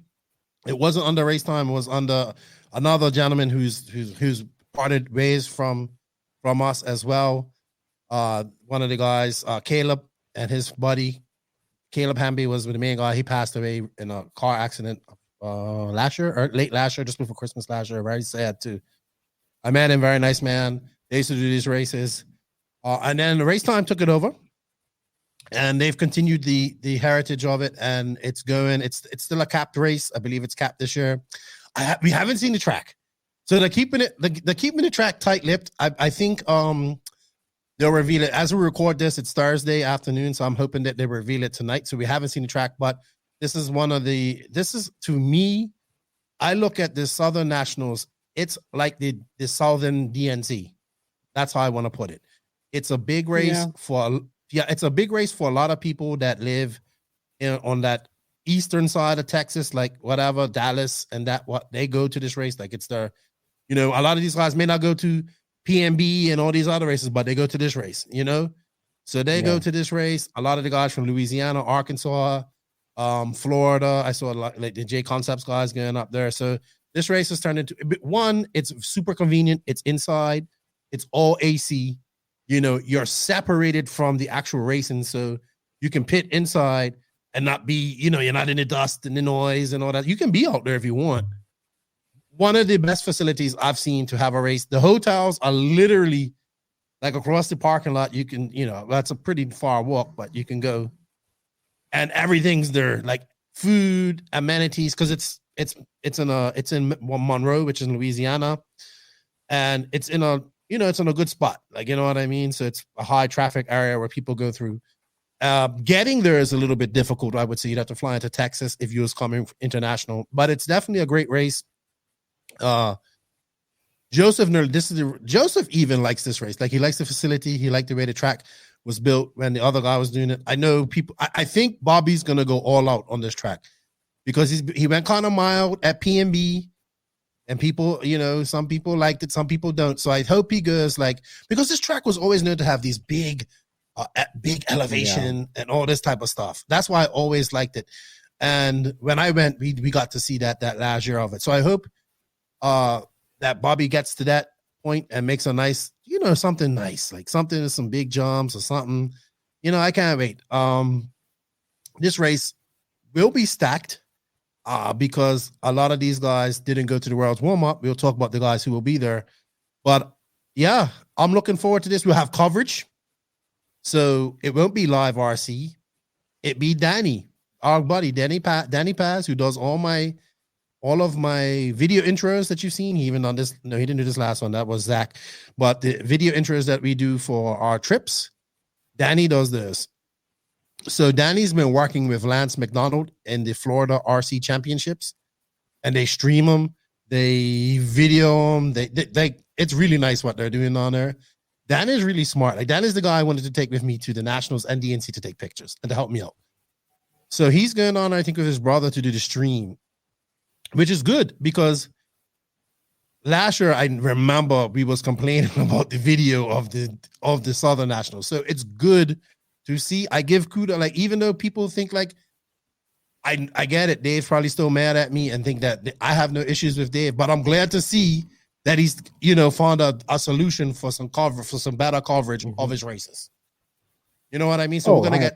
It wasn't under race time. It was under another gentleman who's parted ways from us as well. One of the guys, Caleb, and his buddy, Caleb Hamby, was the main guy. He passed away in a car accident late last year, just before Christmas last year. Very sad too. I met him, very nice man. They used to do these races. And then the race time took it over. And they've continued the heritage of it, and it's going. It's still a capped race. I believe it's capped this year. We haven't seen the track. So they're keeping the track tight-lipped. I think they'll reveal it as we record this. It's Thursday afternoon, so I'm hoping that they reveal it tonight. So we haven't seen the track, but this is to me, I look at the Southern Nationals. It's like the Southern DNC. That's how I want to put it. It's a big race it's a big race for a lot of people that live on that eastern side of Texas, like whatever, Dallas, and that what they go to this race. Like it's their, a lot of these guys may not go to PNB and all these other races, but they go to this race, So they go to this race. A lot of the guys from Louisiana, Arkansas, Florida. I saw a lot, like the J Concepts guys going up there. So this race has turned into one. It's super convenient. It's inside. It's all AC. You're separated from the actual racing, so you can pit inside and not be, you're not in the dust and the noise and all that. You can be out there if you want. One of the best facilities I've seen to have a race. The hotels are literally like across the parking lot. You can, that's a pretty far walk, but you can go. And everything's there, like food, amenities, because it's in Monroe, which is in Louisiana, and it's in a it's in a good spot, like, you know what I mean? So it's a high traffic area where people go through. Getting there is a little bit difficult, I would say. You'd have to fly into Texas if you was coming international, but it's definitely a great race. Joseph even likes this race. Like, he likes the facility. He liked the way the track was built when the other guy was doing it. I know people. I think Bobby's gonna go all out on this track because he went kind of mild at PNB, and people, some people liked it, some people don't. So I hope he goes because this track was always known to have these big elevation and all this type of stuff. That's why I always liked it. And when I went, we got to see that last year of it. So I hope that Bobby gets to that point and makes a nice, something nice, like something with some big jumps or something. I can't wait. This race will be stacked because a lot of these guys didn't go to the World's Warm-Up. We'll talk about the guys who will be there. But yeah, I'm looking forward to this. We'll have coverage. So it won't be live RC. It be Danny, our buddy, Danny Paz, who does all of my video intros that you've seen. He even on this, no, he didn't do this last one. That was Zach. But the video intros that we do for our trips, Danny does this. So Danny's been working with Lance McDonald in the Florida RC Championships, and they stream them, they video them. They it's really nice what they're doing on there. Danny's really smart. Like Danny's the guy I wanted to take with me to the Nationals and DNC to take pictures and to help me out. So he's going on, I think, with his brother to do the stream, which is good because last year I remember we was complaining about the video of the Southern Nationals. So it's good to see. I give kudos, like even though people think like I get it, Dave's probably still mad at me and think that I have no issues with Dave, but I'm glad to see that he's found a solution for some cover, for some better coverage of his races. You know what I mean? So we're gonna get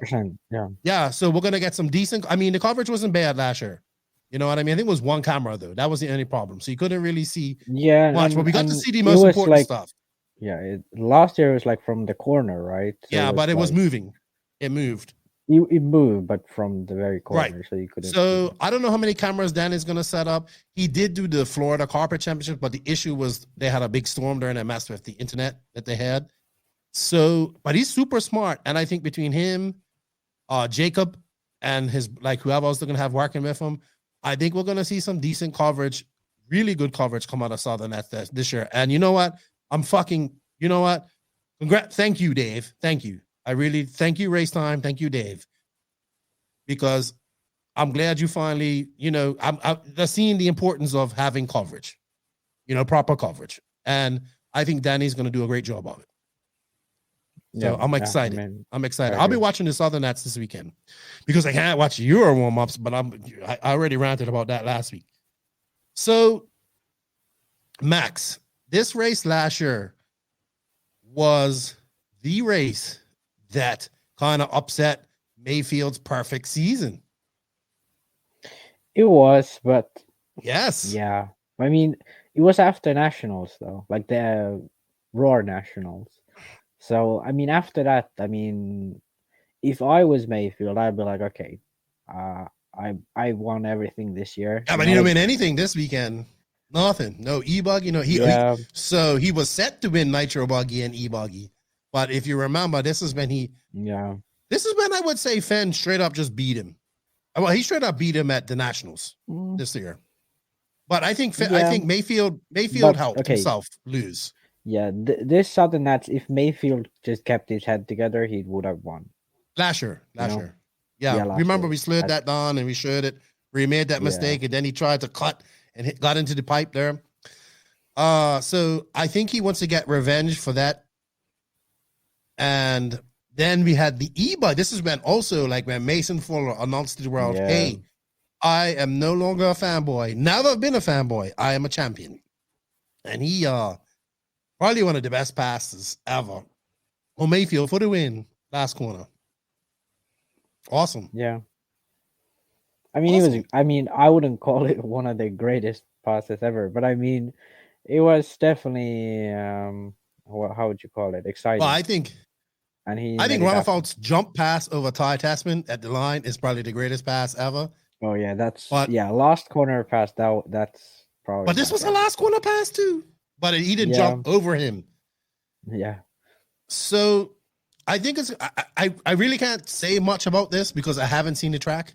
so we're gonna get some decent. I mean, the coverage wasn't bad last year. You know what I mean? I think it was one camera though. That was the only problem. So you couldn't really see much, but we got to see the most important stuff. Yeah, last year it was like from the corner, right? So yeah, but it was moving. It moved. It moved, but from the very corner, right. So you couldn't. So I don't know how many cameras Dan is going to set up. He did do the Florida Carpet Championship, but the issue was they had a big storm there and it messed with the internet that they had. So, but he's super smart, and I think between him, Jacob, and his whoever else they're going to have working with him, I think we're going to see some decent coverage, really good coverage come out of Southern this year. And you know what? Congrats. Thank you, Dave. Thank you. I really thank you, Race Time. Thank you, Dave. Because I'm glad you finally, I'm seeing the importance of having coverage, proper coverage. And I think Danny's going to do a great job of it. So I'm excited. I'm excited. I'll be watching the Southern Nats this weekend because I can't watch your warm-ups, but I already ranted about that last week. So, Max, this race last year was the race that kind of upset Mayfield's perfect season. It was, but yes. Yeah. I mean, it was after Nationals, though, like the Roar Nationals. So, I mean, after that, if I was Mayfield, I'd be like, okay, I won everything this year. Yeah, but he didn't win anything this weekend. Nothing. No E-Buggy. So he was set to win Nitro Buggy and E-Buggy. But if you remember, this is when I would say Fenn straight up just beat him. Well, he straight up beat him at the Nationals this year. But I think Mayfield helped himself lose. Yeah, this Southern Nats, if Mayfield just kept his head together, he would have won. Last year. Yeah, remember we slid that down and we showed it. We made that mistake and then he tried to cut and got into the pipe there. So I think he wants to get revenge for that. And then we had the E-Bug. This is when Mason Fuller announced to the world, hey, I am no longer a fanboy. Never been a fanboy. I am a champion. And he probably one of the best passes ever on Mayfield for the win last corner. Awesome. Yeah. I mean, I wouldn't call it one of the greatest passes ever, but it was definitely how would you call it? Exciting. Well, I think Ronnefalk's jump pass over Ty Tasman at the line is probably the greatest pass ever. Oh yeah, last corner pass that's probably. But this was a last corner pass too. But he didn't jump over him. Yeah. So I think I really can't say much about this because I haven't seen the track.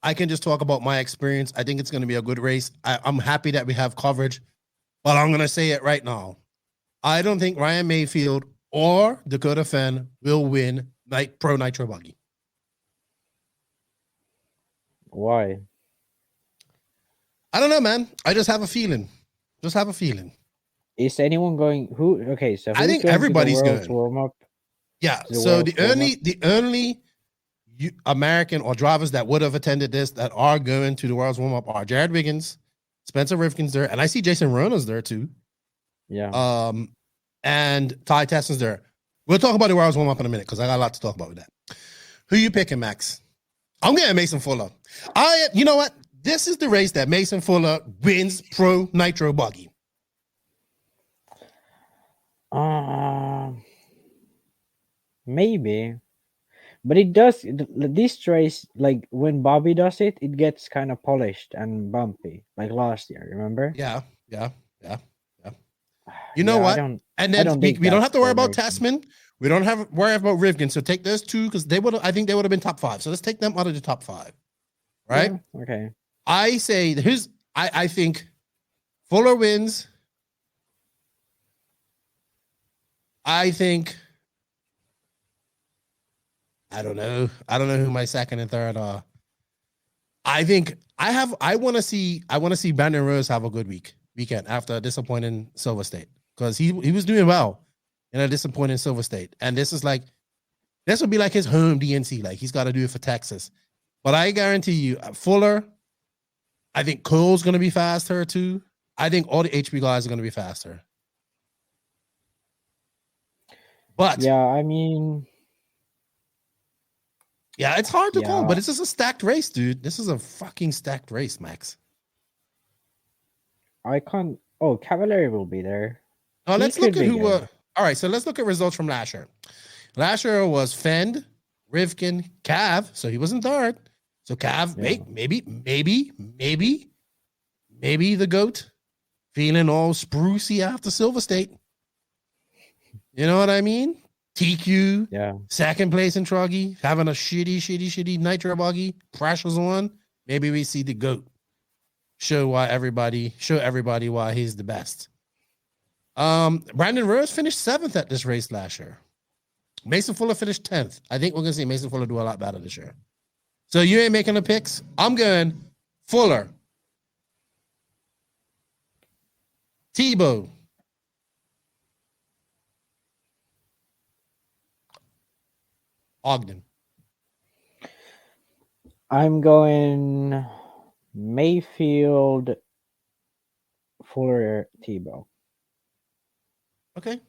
I can just talk about my experience. I think it's going to be a good race. I'm happy that we have coverage, but I'm going to say it right now. I don't think Ryan Mayfield or Dakota Fenn will win Pro Nitro Buggy. Why? I don't know, man. I just have a feeling. Is anyone going? So I think everybody's going. Warm-up? Yeah. So the only American or drivers that would have attended this that are going to the World's Warm-Up are Jared Wiggins, Spencer Rifkin's there, and I see Jason Rona's there too. Yeah. And Ty Tasman's there. We'll talk about the World's Warm-Up in a minute because I got a lot to talk about with that. Who you picking, Max? I'm getting Mason Fuller. You know what? This is the race that Mason Fuller wins Pro Nitro Buggy. Maybe, but it does this race, like when Bobby does it, it gets kind of polished and bumpy, like last year. Remember? Yeah. You know Yeah, what? And then we dig don't that have to worry about formation. Tasman. We don't have worry about Rivkin. So take those two because I think they would have been top 5. So let's take them out of the top 5. Right? Yeah, okay. I say I think Fuller wins. I think I don't know who my second and third are. I think I want to see Brandon Rose have a good weekend after a disappointing Silver State because he was doing well in a disappointing Silver State, and this will be like his home DNC. Like he's got to do it for Texas, but I guarantee you, Fuller. I think Cole's going to be faster too. I think all the HB guys are going to be faster. But yeah, I mean, yeah, it's hard to call, Yeah. but this is a stacked race, dude. This is a fucking stacked race, Max. I can't. Oh, Cavalieri will be there. Now He let's look could at be who. good. All right, so let's look at results from last year. Last year was Fend, Rivkin, Cav, so he wasn't third. So Cav, Yeah. maybe the GOAT, feeling all sprucey after Silver State. You know what I mean? TQ, Yeah. second place in Truggy, having a shitty nitro buggy, pressures on. Maybe we see the GOAT show everybody why he's the best. Brandon Rose finished 7th at this race last year. Mason Fuller finished 10th. I think we're gonna see Mason Fuller do a lot better this year. So you ain't making the picks. I'm going Fuller, Tebow, Ogden. I'm going Mayfield, Fuller, Tebow. Okay.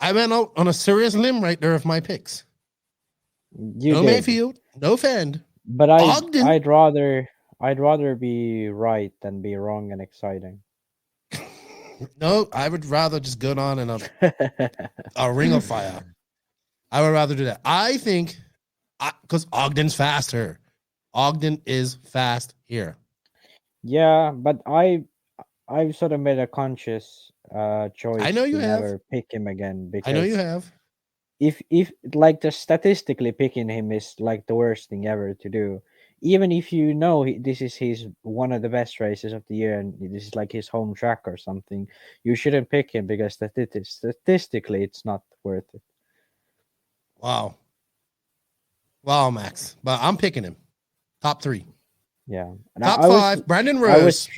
I went out on a serious limb right there with my picks. You No did. Mayfield, no Fend. But Ogden. I'd rather be right than be wrong and exciting. No, I would rather just go on in a ring of fire. I would rather do that. I think because Ogden's faster. Ogden is fast here. Yeah, but I've sort of made a conscious choice I know you to have. never pick him again because I know you have. if like just statistically picking him is like the worst thing ever to do. Even if you know this is his one of the best races of the year and this is like his home track or something, you shouldn't pick him because statistically it's not worth it. Wow, Max. But I'm picking him. Top 3. Yeah. And Top I 5, Brandon Rose.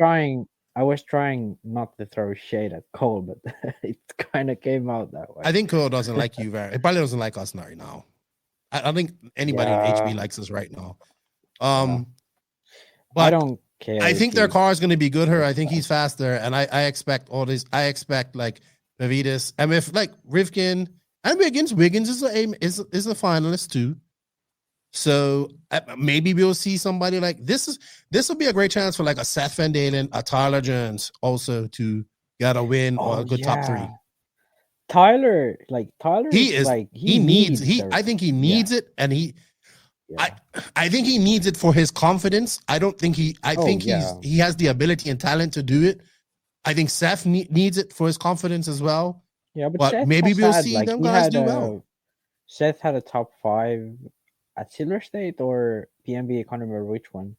I was trying not to throw shade at Cole, but it kind of came out that way. I think Cole doesn't like you very. It probably doesn't like us right now. I don't think anybody in HB likes us right now. But I don't care. I think their car is going to be good here. I think he's faster, and I expect all this. I expect like Pavitas, and if like Rivkin and Wiggins is a finalist too. So maybe we'll see somebody like this. This will be a great chance for like a Seth Van Dalen, a Tyler Jones also to get a win or a good top 3. Tyler He is like I think he needs it, and I think he needs it for his confidence. I think he has the ability and talent to do it. I think Seth needs it for his confidence as well. Yeah, but maybe we'll see them guys do well. Seth had a top 5 at Silver State or PMB. I can't remember which one.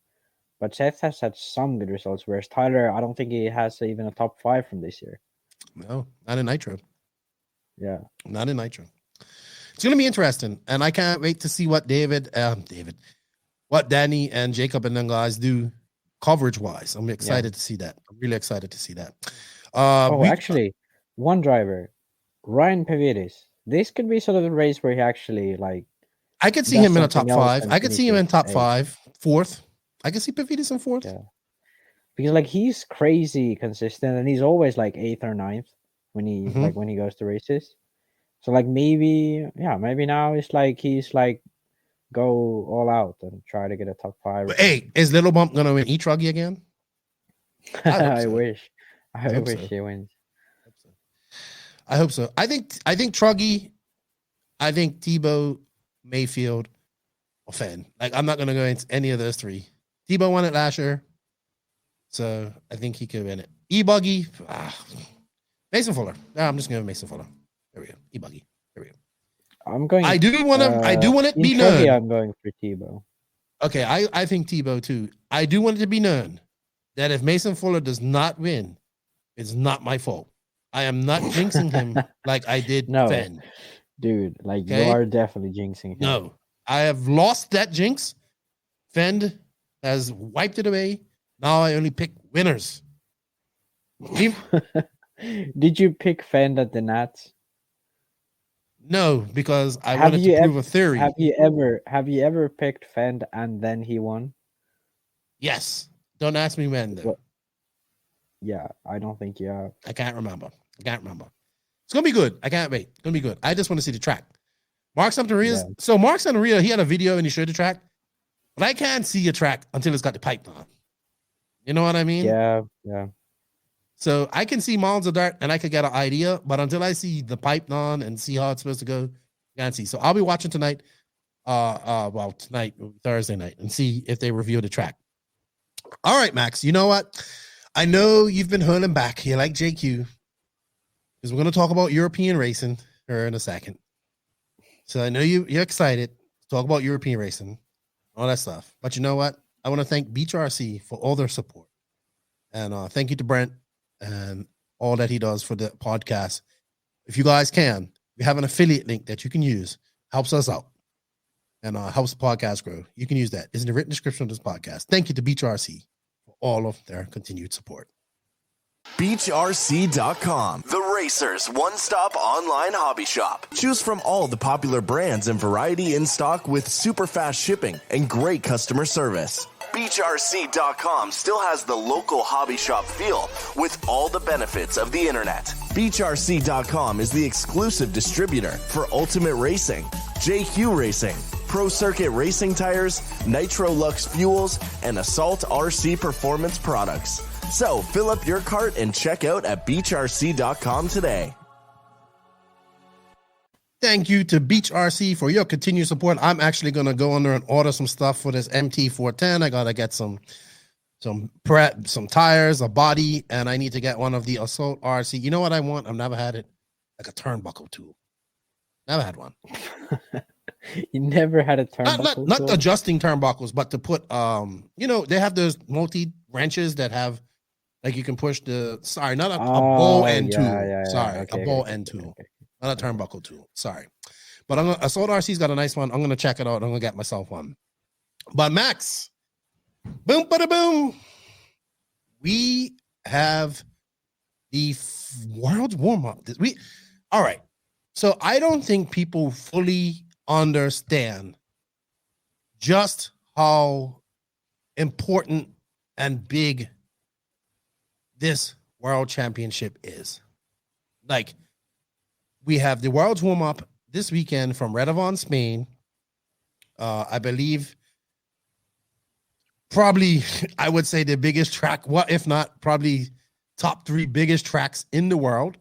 But Seth has had some good results, whereas Tyler, I don't think he has even a top 5 from this year. No, not in Nitro. Yeah. Not in Nitro. It's going to be interesting, and I can't wait to see what what Danny and Jacob and them guys do coverage-wise. I'm excited to see that. I'm really excited to see that. Actually, one driver, Ryan Pavidis. This could be sort of the race where he actually, like... I could see him in a top 5. I could see him in top 5, 4th. I could see Pavidis in 4th. Yeah. Because, like, he's crazy consistent, and he's always, like, 8th or 9th when he when he goes to races. So like maybe now it's like he's like go all out and try to get a top 5. But hey, is Little Bump gonna win E-Truggy again? I wish he wins. I hope so. I think Truggy, I think Tebow, Mayfield, or Fenn. Like, I'm not going to go into any of those three. Tebow won it last year, so I think he could win it. E-Buggy, Mason Fuller. No, I'm just going to Mason Fuller. There we go. E-Buggy. There we go. I'm going. I do want it to be Truggy, known. I'm going for Tebow. Okay, I think Tebow too. I do want it to be known that if Mason Fuller does not win, it's not my fault. I am not jinxing him like I did Fenn. Dude, like, you are definitely jinxing him. No, I have lost that jinx. Fenn has wiped it away. Now I only pick winners. Did you pick Fenn at the Nats? No, because I wanted to prove a theory. Have you ever picked Fenn and then he won? Yes. Don't ask me when though. Yeah, I don't think you have. I can't remember. It's gonna be good. I can't wait. It's gonna be good. I just want to see the track. Mark Santeria. Yeah. So Mark Santeria, he had a video and he showed the track, but I can't see a track until it's got the pipe on. You know what I mean? Yeah. So I can see mounds of dirt and I could get an idea, but until I see the pipe on and see how it's supposed to go, I can't see. So I'll be watching tonight, tonight, Thursday night, and see if they review the track. All right, Max, you know what? I know you've been hurling back here like JQ, because we're going to talk about European racing here in a second. So I know you're excited to talk about European racing, all that stuff. But you know what? I want to thank Beach RC for all their support. And thank you to Brent and all that he does for the podcast. If you guys can, we have an affiliate link that you can use. Helps us out and helps the podcast grow. You can use that. It's in the written description of this podcast. Thank you to Beach RC for all of their continued support. BeachRC.com, the racers' one-stop online hobby shop. Choose from all the popular brands and variety in stock with super fast shipping and great customer service. BeachRC.com still has the local hobby shop feel with all the benefits of the internet. BeachRC.com is the exclusive distributor for Ultimate Racing, JQ Racing, Pro Circuit Racing Tires, Nitro Lux Fuels, and Assault RC Performance products. So fill up your cart and check out at BeachRC.com today. Thank you to Beach RC for your continued support. I'm actually going to go on there and order some stuff for this MT410. I got to get some prep, some tires, a body, and I need to get one of the Assault RC. You know what I want? I've never had it. Like a turnbuckle tool. Never had one. You never had a turnbuckle tool? Not adjusting turnbuckles, but to put, they have those multi wrenches that have, like, you can push a ball end tool. A ball end tool. Okay. Not a turnbuckle tool. Sorry. But Assault RC's got a nice one. I'm going to check it out. I'm going to get myself one. But Max, boom, bada boom. We have the world's warm-up. All right. So I don't think people fully understand just how important and big this world championship is. Like, we have the world's warm-up this weekend from Redovan, Spain. I believe probably, I would say the biggest track, if not probably top 3 biggest tracks in the world.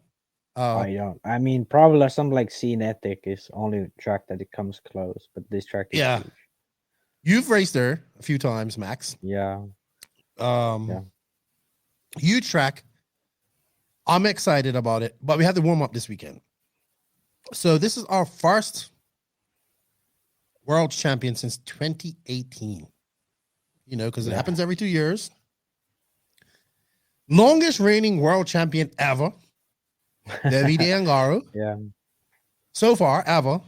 I mean, probably something like Cinetic is only track that it comes close, but this track is huge. You've raced there a few times, Max. Yeah. Huge track. I'm excited about it, but we have the warm-up this weekend. So this is our first world champion since 2018. Because it happens every 2 years. Longest reigning world champion ever. Davide Angaro. Yeah. So far, ever.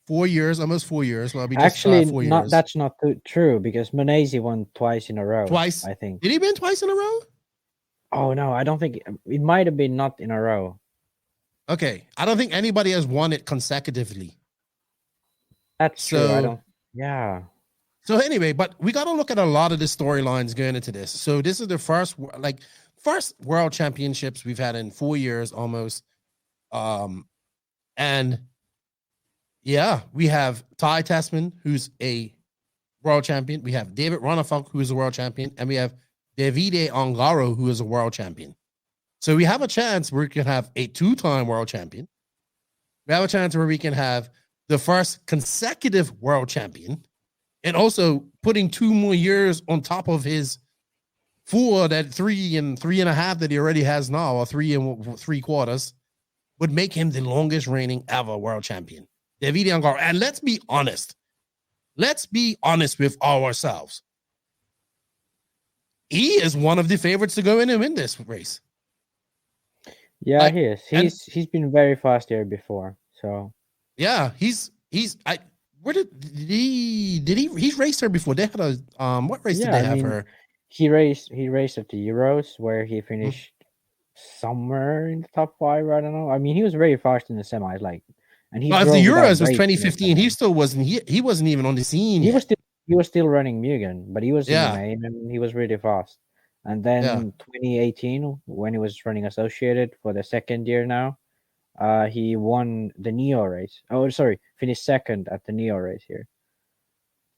4 years, almost 4 years. Well, actually, 4 years. That's not true because Menezes won twice in a row. Twice? I think. Did he win twice in a row? Oh, no, I don't think. It might have been not in a row. Okay. I don't think anybody has won it consecutively. That's true. Yeah. So anyway, but we got to look at a lot of the storylines going into this. So this is the first world championships we've had in 4 years almost. And yeah, we have Ty Tessman, who's a world champion. We have David Ronnefalk, who is a world champion. And we have Davide Angaro, who is a world champion. So we have a chance where we can have a 2-time world champion. We have a chance where we can have the first consecutive world champion, and also putting 2 more years on top of his 4, that 3 and 3.5 that he already has now, or 3 3/4, would make him the longest reigning ever world champion. David Angar. And let's be honest. Let's be honest with ourselves. He is one of the favorites to go in and win this race. Yeah, he is. He's been very fast here before. So yeah, he's he's raced her before. They had a what race did they have her? He raced at the Euros where he finished somewhere in the top 5. I don't know. I mean, he was very fast in the semis, like, and he. If the Euros was 2015, he still wasn't. He wasn't even on the scene. He was still running Mugen, but he was in the main and he was really fast. And then 2018, when he was running Associated for the 2nd year now, he won the Neo race. Oh, sorry, finished 2nd at the Neo race here.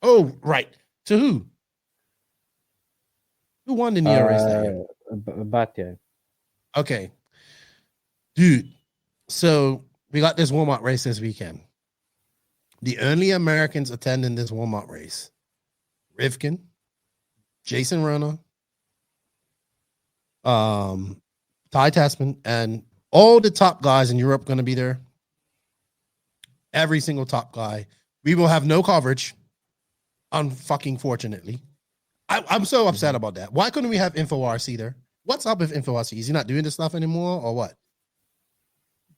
Oh, right. To who? Who won the Neo race that year? Batya. Okay. Dude, so we got this warm-up race this weekend. The only Americans attending this warm-up race, Rivkin, Jason Rona, Ty Tasman, and all the top guys in Europe going to be there. Every single top guy. We will have no coverage, unfucking fortunately. I'm so upset about that. Why couldn't we have InfoRC there? What's up with InfoRC? Is he not doing this stuff anymore or what?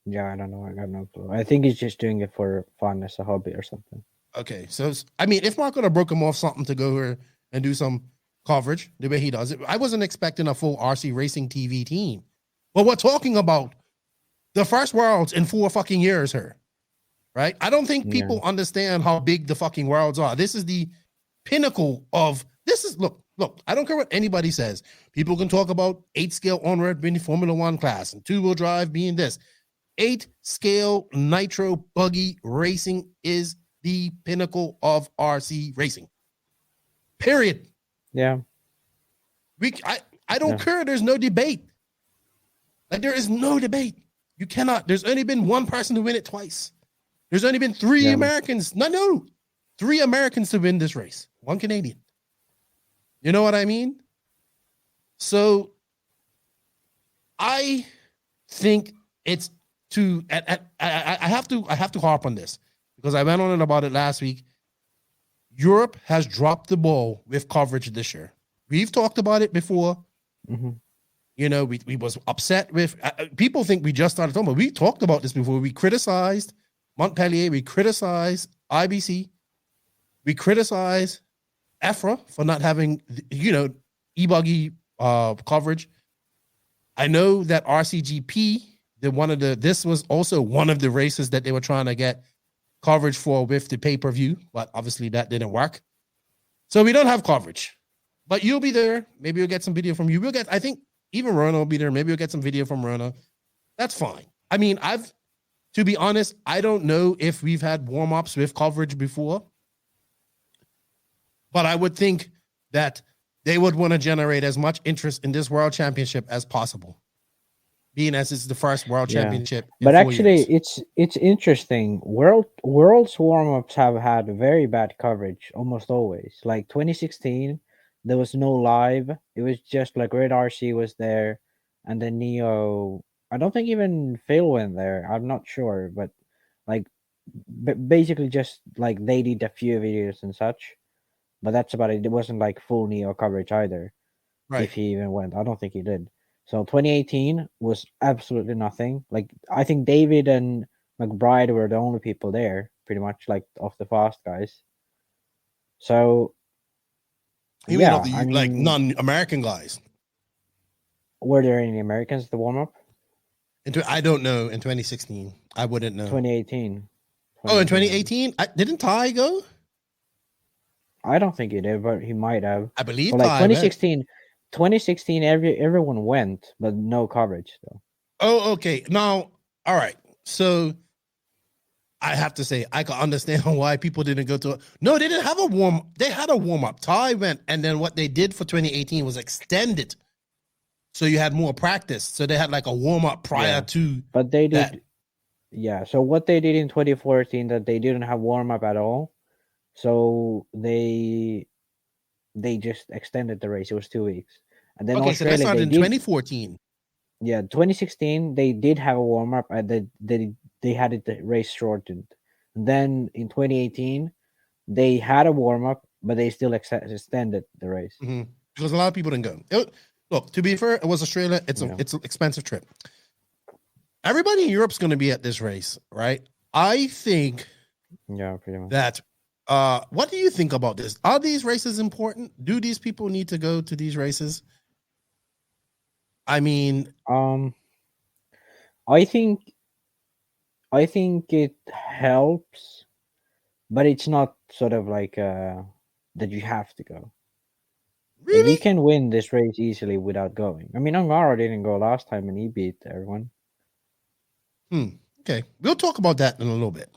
Yeah, I don't know. I got no clue. I think he's just doing it for fun as a hobby or something. Okay, so I mean, if Mark could have broke him off something to go here and do some coverage the way he does it, I wasn't expecting a full RC Racing TV team. But we're talking about the first worlds in 4 fucking years here, right? I don't think people understand how big the fucking worlds are. This is the pinnacle of this. Is look. I don't care what anybody says. People can talk about 8-scale onward being the Formula 1 class and 2-wheel drive being this. 8-scale nitro buggy racing is the pinnacle of RC racing. Period. Yeah. I don't care. There's no debate. Like, there is no debate. You cannot. There's only been one person to win it twice. There's only been 3 Americans. No. 3 Americans to win this race. 1 Canadian. You know what I mean? So I think it's I have to harp on this because I went on and about it last week. Europe has dropped the ball with coverage this year. We've talked about it before. Mm-hmm. You know, we was upset with people think we just started talking about. We talked about this before. We criticized Montpellier. We criticized IBC. We criticized EFRA for not having, e-buggy coverage. I know that RCGP, this was also one of the races that they were trying to get coverage for with the pay-per-view, but obviously that didn't work. So we don't have coverage. But you'll be there. Maybe we'll get some video from you. I think even Rona will be there. Maybe we'll get some video from Rona. That's fine. I mean, to be honest, I don't know if we've had warm-ups with coverage before. But I would think that they would want to generate as much interest in this world championship as possible, being as it's the first world championship. But actually, it's interesting. World's warm-ups have had very bad coverage almost always. Like 2016, there was no live. It was just like Red RC was there, and then Neo. I don't think even Phil went there. I'm not sure, but like, basically just like they did a few videos and such. But that's about it. It wasn't like full Neo coverage either. Right. If he even went. I don't think he did. So 2018 was absolutely nothing. Like, I think David and McBride were the only people there, pretty much, like, of the fast guys. So, like non-American guys. Were there any Americans at the warm-up? I don't know. In 2016, I wouldn't know. 2018. Oh, in 2018? Didn't Ty go? I don't think he did, but he might have. I believe like 2016, everyone went, but no coverage though. Oh, okay. Now, all right. So I have to say, I can understand why people didn't go to. No, they didn't have a warm. They had a warm up. Ty went, and then what they did for 2018 was extended So you had more practice. So they had like a warm up prior to. But they did. that. Yeah. So what they did in 2014, that they didn't have warm up at all. So they just extended the race. It was 2 weeks, and then Okay, Australia, so that's not they in did. 2014. Yeah, 2016 they did have a warm up, and they had it the race shortened. And then in 2018 they had a warm up, but they still extended the race. Because a lot of people didn't go. Look, to be fair, it was Australia. It's an expensive trip. Everybody in Europe's going to be at this race, right? I think. Yeah, pretty much. That. What do you think about this? Are these races important? Do these people need to go to these races? I mean, I think it helps, but it's not sort of like that you have to go. Really? Like, you can win this race easily without going. I mean, Ongaro didn't go last time and he beat everyone. Okay, we'll talk about that in a little bit.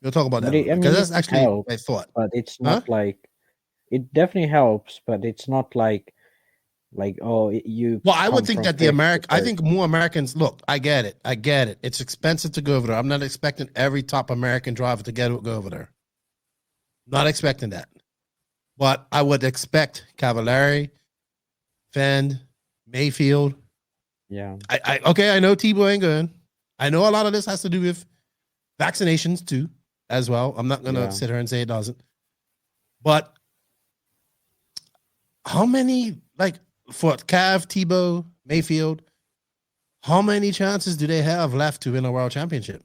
We'll talk about that because that's actually helps, my thought. But it's not like it definitely helps, but it's not like you. Well, I would think that I think more Americans. Look, I get it. It's expensive to go over there. I'm not expecting every top American driver to go over there. Not expecting that, but I would expect Cavallari, Fend, Mayfield. Yeah. I know Tebow ain't going. I know a lot of this has to do with vaccinations too, as well. I'm not gonna sit here and say it doesn't. But how many, like, for Cav, Tebow, Mayfield, how many chances do they have left to win a world championship?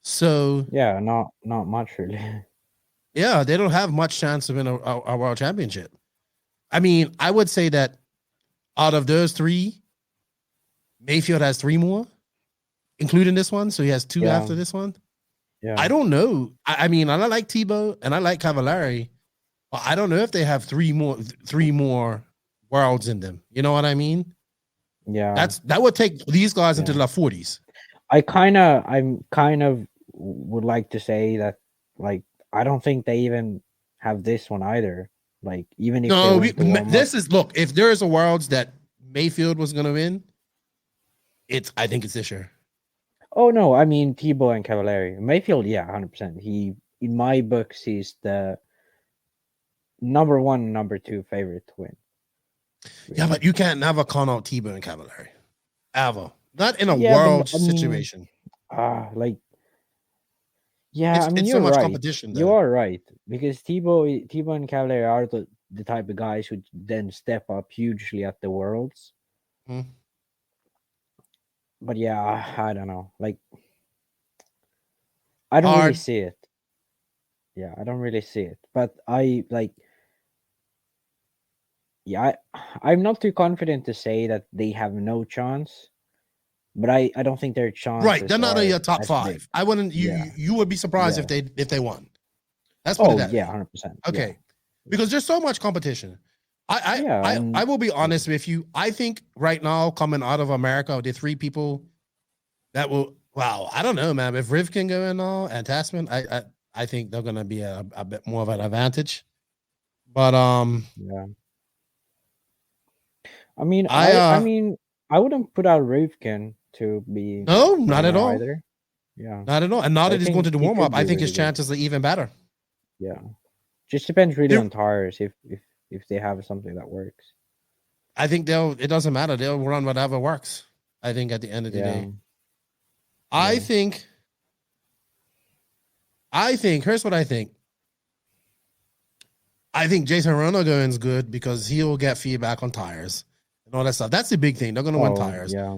So yeah, not much really. Yeah, they don't have much chance to win a world championship. I mean, I would say that out of those three, Mayfield has 3 more, including this one. So he has 2 after this one. Yeah, I don't know. I mean, I like Tebow and I like Cavallari, but I don't know if they have 3 more worlds in them. You know what I mean? Yeah, that would take these guys into the 40s. I'm kind of would like to say that, like, I don't think they even have this one either. Like, even if look, if there is a worlds that Mayfield was going to win, I think it's this year. Oh no, I mean Tebow and Cavallari. Mayfield, 100%. He, in my books, he's the number 1, number 2 favorite to win. Yeah, but you can't never count out Tebow and Cavallari. Ever. Not in a world situation. I mean, it's you're so much right. competition. You are right, because Tebow and Cavallari are the type of guys who then step up hugely at the Worlds. But I don't know. Like, I don't really see it. Yeah, I don't really see it. But I'm not too confident to say that they have no chance. But I don't think their chances. Right, they're not in your top 5. Big. I wouldn't. You would be surprised if they won. That's what. 100%. Okay, because there's so much competition. I will be honest with you. I think right now, coming out of America, the 3 people that will. Wow, I don't know, man. If Riv can go in now and Tasman, I think they're gonna be a bit more of an advantage. But yeah. I mean, I wouldn't put out Rivkin to be. No, not at all. Either. Yeah, not at all. And now that he's going to the warm up, I think his chances are even better. Yeah, just depends really on tires if they have something that works. I think it doesn't matter. They'll run whatever works. I think at the end of the day. I think here's what I think. I think Jason Ronogoen's good because he'll get feedback on tires and all that stuff. That's the big thing. They're going to win tires. Yeah.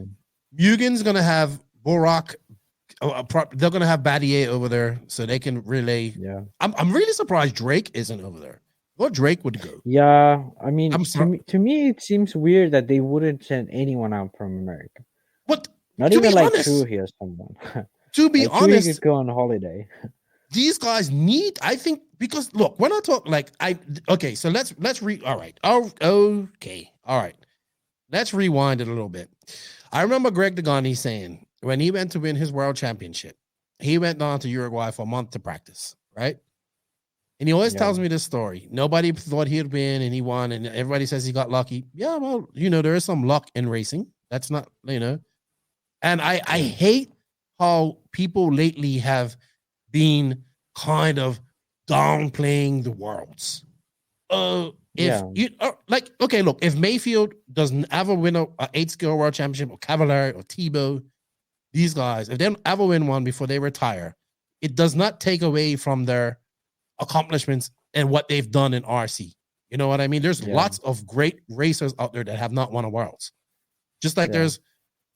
Mugen's going to have Borak. They're going to have Battier over there so they can relay. Yeah. I'm really surprised Drake isn't over there. Or Drake would go. Yeah. I mean, to me, it seems weird that they wouldn't send anyone out from America. What? Not to even be like honest, Truhi or someone. To be honest, could go on holiday. These guys need, I think, because look, when I talk so let's all right. Okay. All right. Let's rewind it a little bit. I remember Greg Degani saying when he went to win his world championship, he went down to Uruguay for a month to practice, right? And he always tells me this story. Nobody thought he'd win, and he won, and everybody says he got lucky. Yeah, well, there is some luck in racing. That's not, And I hate how people lately have been kind of downplaying the worlds. If Mayfield doesn't ever win a 8-skill world championship, or Cavallari or Tebow, these guys, if they don't ever win one before they retire, it does not take away from their accomplishments and what they've done in RC. You know what I mean? There's lots of great racers out there that have not won a worlds. Just like there's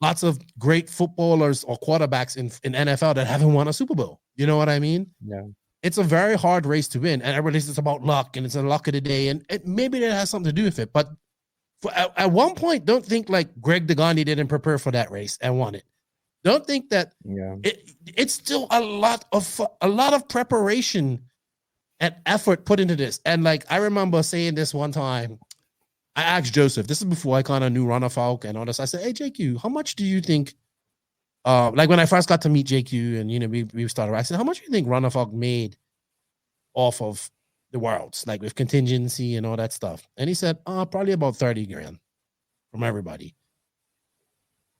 lots of great footballers or quarterbacks in NFL that haven't won a Super Bowl. You know what I mean? Yeah. It's a very hard race to win. And everybody says it's about luck and it's the luck of the day. And maybe that has something to do with it. But at one point, don't think like Greg Degani didn't prepare for that race and won it. Don't think that it's still a lot of preparation and effort put into this. And like, I remember saying this one time, I asked Joseph, this is before I kind of knew Ronnefalk and all this. I said, hey, JQ, how much do you think, like when I first got to meet JQ and, we started, I said, how much do you think Ronnefalk made off of the worlds, like with contingency and all that stuff? And he said, probably about 30 grand from everybody.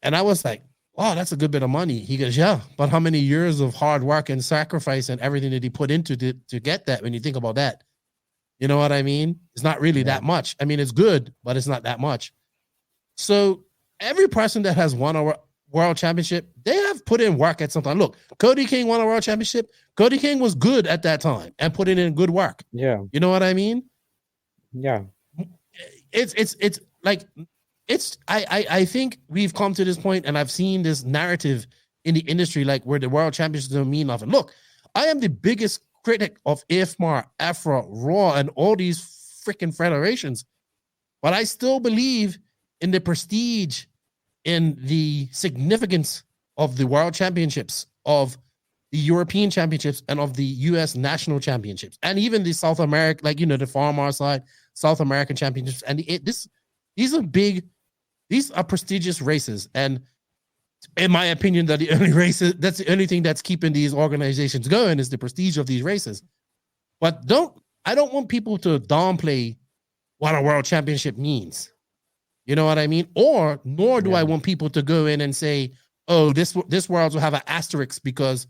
And I was like, wow, that's a good bit of money. He goes, yeah, but how many years of hard work and sacrifice and everything that he put into to get that when you think about that? You know what I mean? It's not really that much. I mean, it's good, but it's not that much. So every person that has won a world championship, they have put in work at some time. Look, Cody King won a world championship. Cody King was good at that time and put in good work. Yeah. You know what I mean? Yeah. I think we've come to this point, and I've seen this narrative in the industry, like where the world championships don't mean nothing. Look, I am the biggest critic of IFMAR, AFRA, RAW, and all these freaking federations, but I still believe in the prestige, in the significance of the world championships, of the European championships, and of the U.S. national championships, and even the South American, like, the Farmar side, South American championships, and these are prestigious races. And in my opinion, that's the only thing that's keeping these organizations going is the prestige of these races. But I don't want people to downplay what a world championship means. You know what I mean? Nor do I want people to go in and say, oh, this world will have an asterisk because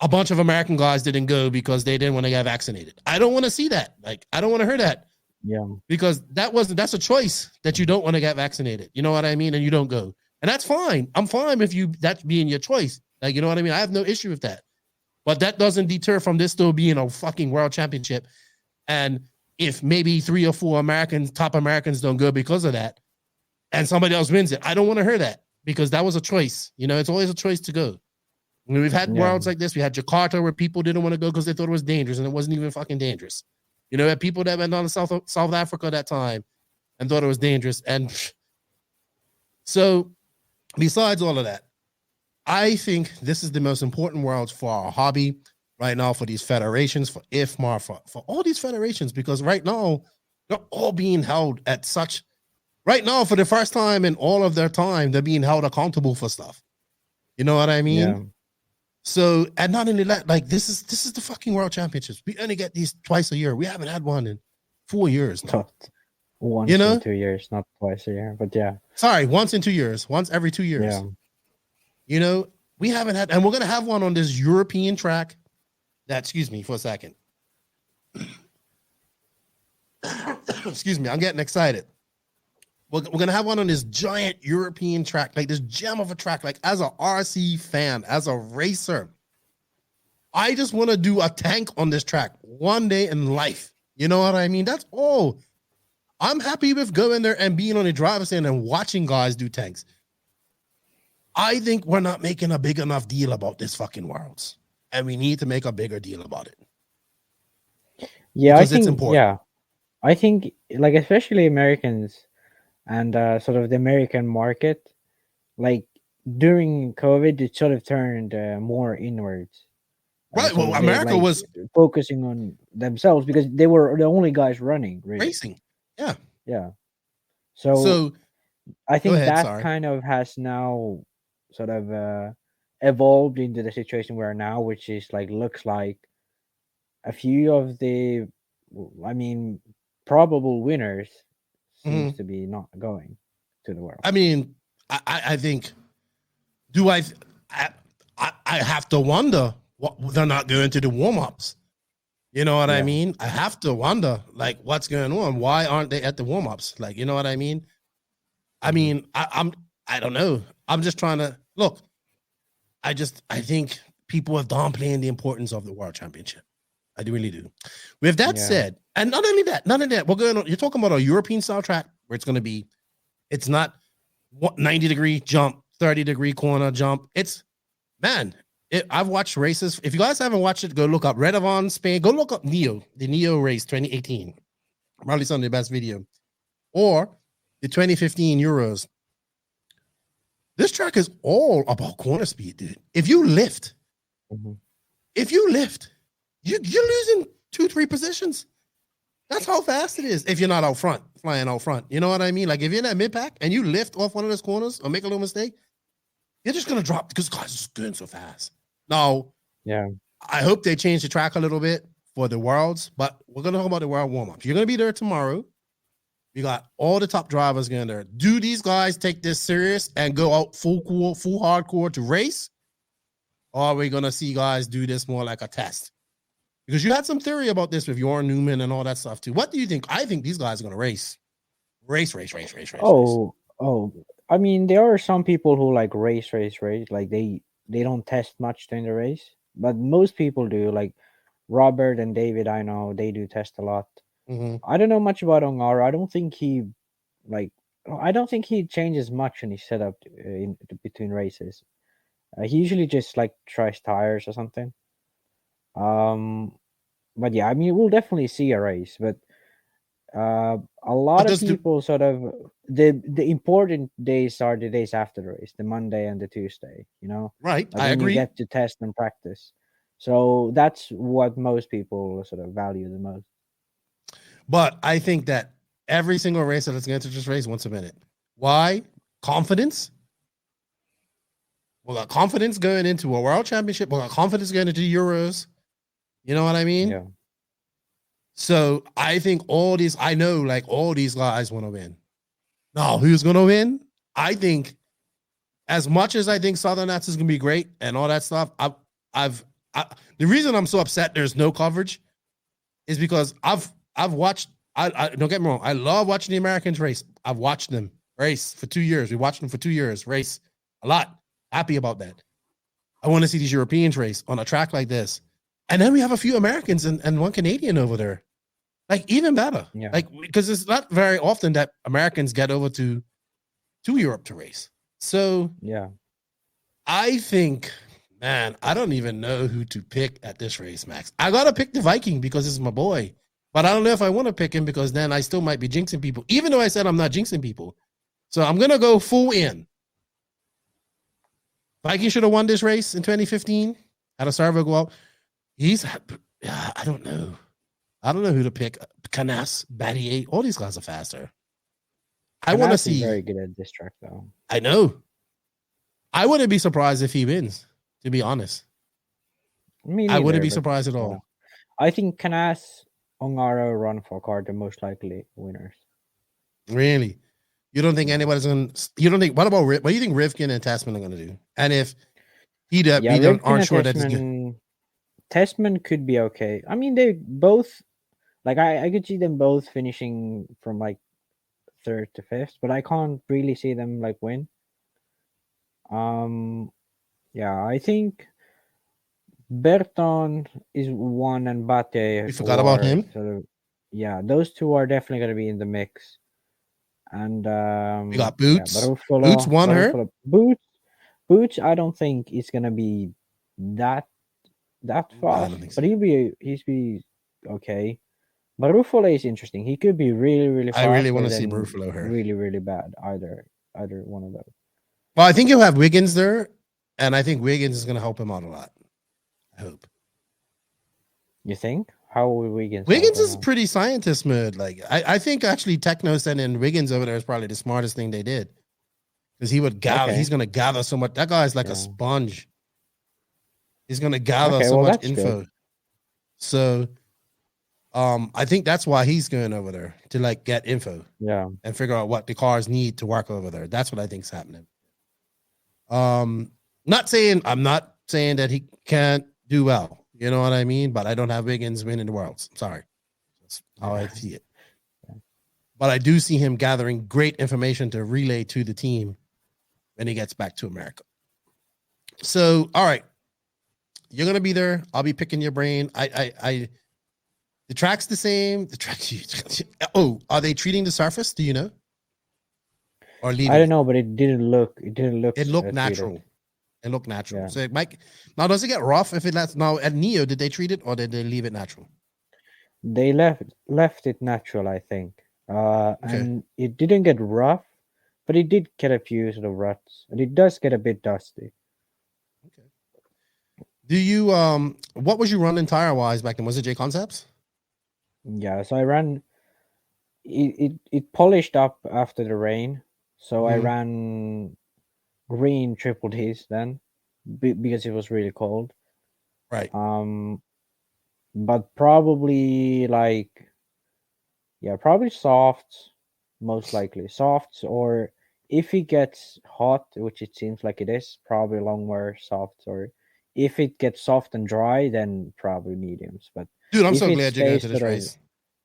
a bunch of American guys didn't go because they didn't want to get vaccinated. I don't want to see that. Like, I don't want to hear that. Yeah. Because that's a choice that you don't want to get vaccinated. You know what I mean? And you don't go. And that's fine. I'm fine if that's being your choice. Like, you know what I mean? I have no issue with that. But that doesn't deter from this still being a fucking world championship. And if maybe 3 or 4 top Americans don't go because of that, and somebody else wins it, I don't want to hear that, because that was a choice. It's always a choice to go. I mean, we've had worlds like this. We had Jakarta where people didn't want to go because they thought it was dangerous, and it wasn't even fucking dangerous. We had people that went down to South Africa that time and thought it was dangerous. And so besides all of that, I think this is the most important worlds for our hobby right now, for these federations, for IFMAR, for all these federations, because right now they're all being held at such, right now for the first time in all of their time, they're being held accountable for stuff. You know what I mean? Yeah. So, and not only that, like this is the fucking world championships. We only get these twice a year. We haven't had one in 4 years now. Once in 2 years, not twice a year, but yeah. Sorry, once in 2 years, once every 2 years. Yeah. We haven't had, and we're going to have one on this European track. Excuse me for a second. Excuse me, I'm getting excited. We're going to have one on this giant European track, like this gem of a track. Like, as a RC fan, as a racer, I just want to do a tank on this track one day in life. You know what I mean? That's all. I'm happy with going there and being on the driver's stand and watching guys do tanks. I think we're not making a big enough deal about this fucking worlds, and we need to make a bigger deal about it. Yeah, because I think it's important. Yeah, I think, like, especially Americans and sort of the American market, like during COVID, it sort of turned more inwards. Right. Well, America was focusing on themselves because they were the only guys running, really. Racing. Yeah. Yeah. So I think kind of has now sort of evolved into the situation we're now, which is like, looks like a few of the, I mean, probable winners seems to be not going to the World. I mean, I think, I have to wonder what they're not going to the warm-ups. You know what I mean? I have to wonder, like, what's going on? Why aren't they at the warm-ups? Like, you know what I mean? I mean, I don't know. I'm just trying to look. I think people are downplaying the importance of the World Championship. I do really do. With that said, and not only that, we're going on. You're talking about a European style track where it's not 90-degree jump, 30-degree corner jump. I've watched races. If you guys haven't watched it, go look up Redovan Spain. Go look up the Neo race 2018. Probably some of the best video. Or the 2015 Euros. This track is all about corner speed, dude. If you lift, you're losing 2-3 positions. That's how fast it is if you're not out front, flying out front. You know what I mean? Like if you're in that mid-pack and you lift off one of those corners or make a little mistake, you're just going to drop because guys are just going so fast. Now, I hope they change the track a little bit for the Worlds, but we're going to talk about the World warm-up. You're going to be there tomorrow. We got all the top drivers going there. Do these guys take this serious and go out full hardcore to race? Or are we going to see guys do this more like a test? Because you had some theory about this with Jorn Newman and all that stuff too. What do you think? I think these guys are going to race. Race. Oh, I mean, there are some people who like race. Like they don't test much during the race, but most people do. Like Robert and David, I know they do test a lot. I don't know much about Ongaro. I don't think he changes much in his setup in between races. He usually just like tries tires or something. But yeah, I mean, we'll definitely see a race, but a lot of people sort of the important days are the days after the race, the Monday and the Tuesday, you know? Right. Like I agree. You get to test and practice. So that's what most people sort of value the most. But I think that every single racer that's going to just race once a minute. Why? Confidence. We got confidence going into a World Championship. We got confidence going into Euros. You know what I mean? Yeah. So I think all these guys want to win. Now, who's going to win? I think as much as I think Southern Nats is going to be great and all that stuff, the reason I'm so upset there's no coverage is because I've watched, I don't get me wrong, I love watching the Americans race. I've watched them race for 2 years. We watched them for 2 years race a lot. Happy about that. I want to see these Europeans race on a track like this. And then we have a few Americans and one Canadian over there. Like, even better. Yeah. Like, because it's not very often that Americans get over to Europe to race. So, yeah, I think, man, I don't even know who to pick at this race, Max. I got to pick the Viking because it's my boy. But I don't know if I want to pick him because then I still might be jinxing people, even though I said I'm not jinxing people. So I'm going to go full in. Viking should have won this race in 2015. Had a server go out. I don't know. I don't know who to pick. Canas, Battier, all these guys are faster. I want to see. Very good at this track, though. I know. I wouldn't be surprised if he wins, to be honest. I wouldn't be surprised at all. I think Canas, Ongaro, Ronnefalk are the most likely winners. Really? You don't think anybody's going to... You don't think... What do you think Rivkin and Tessman are going to do? And if Rivkin aren't sure that it's good... Tessman could be okay. I mean, they both... Like, I could see them both finishing from, like, 3rd to 5th, but I can't really see them, like, win. Yeah, I think Berton is 1 and Bate. We forgot about him. Yeah, those two are definitely going to be in the mix. And we got Boots. Yeah, Boots won her. Boots, I don't think is going to be that fast, but he'll be okay. But Ruffalo is interesting. He could be really, really fast. I really want to see Ruffalo here. Really, really bad. Either one of those. Well, I think you'll have Wiggins there, and I think Wiggins is going to help him out a lot. I hope. You think? How will Wiggins? Wiggins is pretty scientist mode. Like I think actually Techno sending Wiggins over there is probably the smartest thing they did, because he would gather. Okay. He's going to gather so much. That guy's like a sponge. He's going to gather so much info. Good. So I think that's why he's going over there, to like get info. Yeah. And figure out what the cars need to work over there. That's what I think's happening. I'm not saying that he can't do well. You know what I mean? But I don't have Wiggins winning the Worlds. Sorry. That's how I see it. But I do see him gathering great information to relay to the team when he gets back to America. So, all right. You're going to be there. I'll be picking your brain. The track's the same. The track. Are they treating the surface? Do you know? Or leaving? I don't know, but it didn't look. It looked natural. It looked natural. Yeah. So, Mike, now does it get rough if it lets? Now at Neo, did they treat it or did they leave it natural? They left it natural, I think. And it didn't get rough, but it did get a few sort of ruts, and it does get a bit dusty. Okay. Do you what was you running tire wise back then? Was it J Concepts? Yeah, so I ran. It polished up after the rain, so I ran green triple Ds then, because it was really cold. Right. But probably probably softs, most likely softs, or if it gets hot, which it seems like it is, probably long wear softs, or if it gets soft and dry, then probably mediums. But dude, I'm so glad you're going to this race.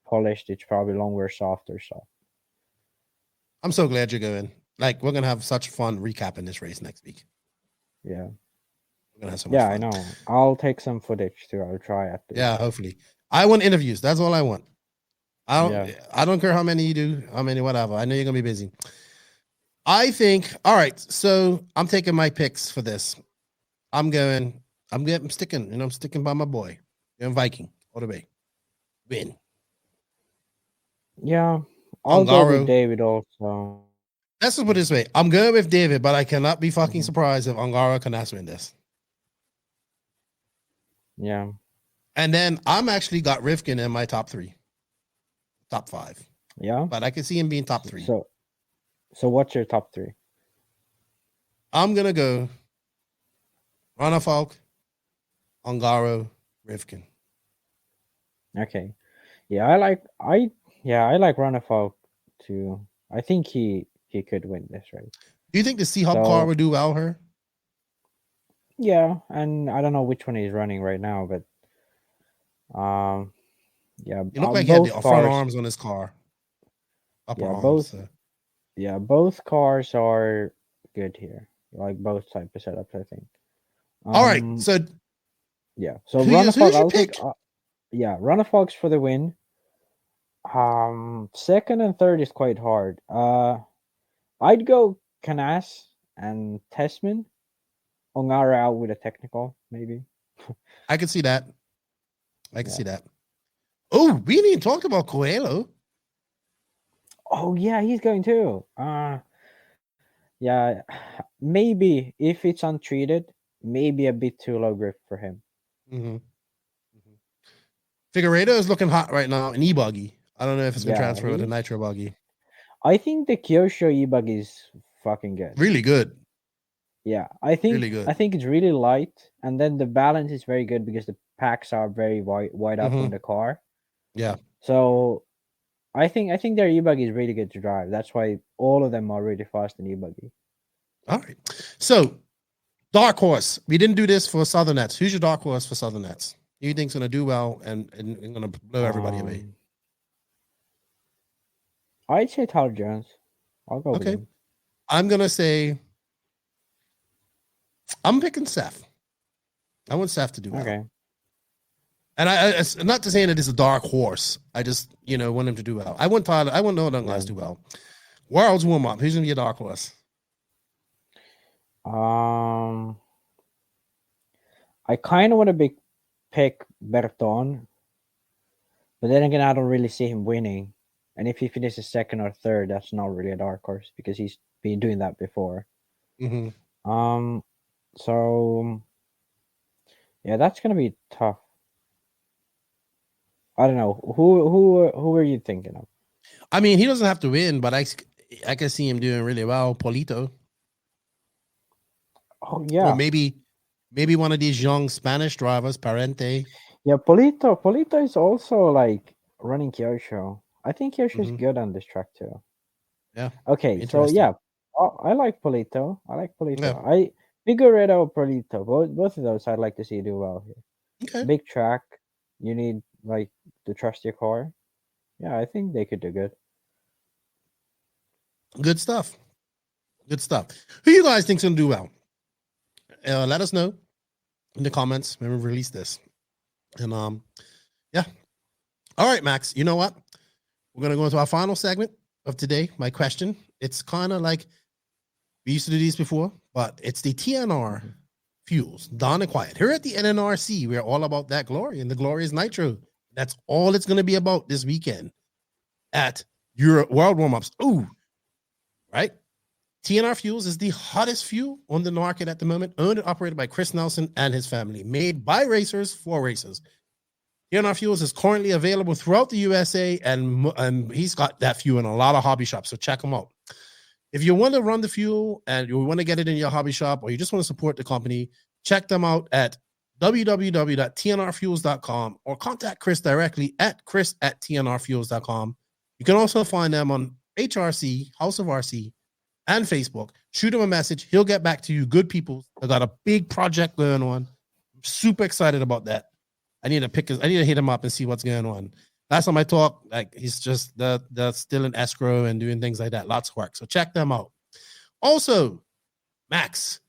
Polished, it's probably long wear soft or soft. I'm so glad you're going. Like, we're gonna have such fun recapping this race next week. Yeah. We're gonna have so much fun. I know. I'll take some footage too. I'll try it. Yeah, hopefully. I want interviews. That's all I want. I don't care how many you do, how many, whatever. I know you're gonna be busy. I think, all right, so I'm taking my picks for this. I'm sticking by my boy. I'm Viking all the way. Win. Yeah. I'll go with David also. Let's just put it this way. I'm going with David, but I cannot be fucking surprised if Ongaro can win this. Yeah. And then I'm actually got Rivkin in my top 5. Yeah. But I can see him being top 3. So what's your top 3? I'm going to go Ronnefalk, Ongaro, Rivkin. Okay. Yeah, I like Ronnefalk too. I think he could win this race. Do you think the C-Hub car would do well here? Yeah, and I don't know which one he's running right now, but yeah. It looked like he had the front arms on his car. Both cars are good here. Like both type of setups, I think. All right, so yeah, so Ronnefalk, Ronnefalk's for the win. Second and third is quite hard. I'd go Canas and Tessman. Ongaro out with a technical, maybe. I can see that. See that. Oh, we didn't even talk about Coelho. Oh yeah, he's going too. Yeah, maybe if it's untreated, maybe a bit too low grip for him. Figueredo is looking hot right now in e-buggy. I don't know if it's been transferred to nitro buggy. I think the Kyosho e-buggy is fucking good. Really good. Yeah, I think really good. I think it's really light, and then the balance is very good because the packs are very wide up on the car. Yeah. So I think their e-buggy is really good to drive. That's why all of them are really fast in e-buggy. All right. So, dark horse. We didn't do this for Southern Nets. Who's your dark horse for Southern Nets? Who you think's going to do well and going to blow everybody away? I'd say Tyler Jones. I'll go with him. I'm going to say I'm picking Seth. I want Seth to do well. Okay. And I not to say that it's a dark horse. I just, want him to do well. I want Tyler. I want no other guys to do well. World's Warmup. Who's going to be a dark horse? I kind of want to pick Berton, but then again, I don't really see him winning. And if he finishes second or third, that's not really a dark horse because he's been doing that before. So yeah, that's gonna be tough. I don't know who are you thinking of? I mean, he doesn't have to win, but I can see him doing really well. Polito. Oh yeah. Or maybe one of these young Spanish drivers, Parente. Yeah, Polito is also like running Kyosho. I think Kyosho is good on this track too. Yeah. Okay, so yeah, I like Polito. Figueredo, Polito. Both of those I'd like to see do well here. Okay. Big track. You need like to trust your car. Yeah, I think they could do good. Good stuff. Good stuff. Who you guys think's gonna do well? Let us know in the comments when we release this. And yeah. All right, Max. You know what? We're gonna go into our final segment of today. My question. It's kind of like we used to do these before, but it's the TNR fuels, Don and Quiet. Here at the NNRC, we're all about that glory, and the glory is nitro. That's all it's gonna be about this weekend at your World Warmups. Ooh, right? TNR Fuels is the hottest fuel on the market at the moment, owned and operated by Chris Nelson and his family, made by racers for racers. TNR Fuels is currently available throughout the USA, and he's got that fuel in a lot of hobby shops, so check him out. If you want to run the fuel and you want to get it in your hobby shop, or you just want to support the company, check them out at www.tnrfuels.com or contact Chris directly at chris@tnrfuels.com. You can also find them on HRC, House of RC, and Facebook. Shoot him a message. He'll get back to you. Good people. I got a big project going on. I'm super excited about that. I need to hit him up and see what's going on. Last time I talked, like he's just the still in escrow and doing things like that. Lots of work. So check them out. Also, Max,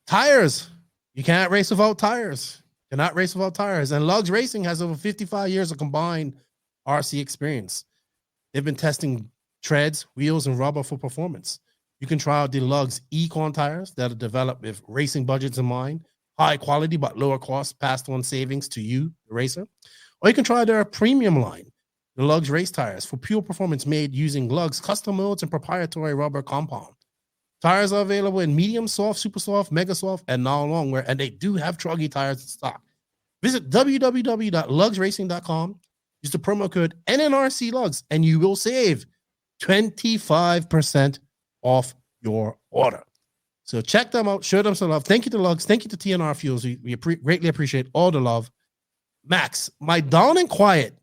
tires. You can't race without tires. Cannot race without tires. And Lugs Racing has over 55 years of combined RC experience. They've been testing treads, wheels, and rubber for performance. You can try out the Lugs Econ tires that are developed with racing budgets in mind, high quality but lower cost, passed on savings to you, the racer. Or you can try their premium line, the Lugs race tires, for pure performance made using Lugs custom molds and proprietary rubber compound. Tires are available in medium, soft, super soft, mega soft, and now long wear, and they do have truggy tires in stock. Visit www.lugsracing.com. Use the promo code NNRC Lugs, and you will save 25% off your order. So check them out. Show them some love. Thank you to Lugs. Thank you to TNR Fuels. We greatly appreciate all the love. Max, my Down and Quiet.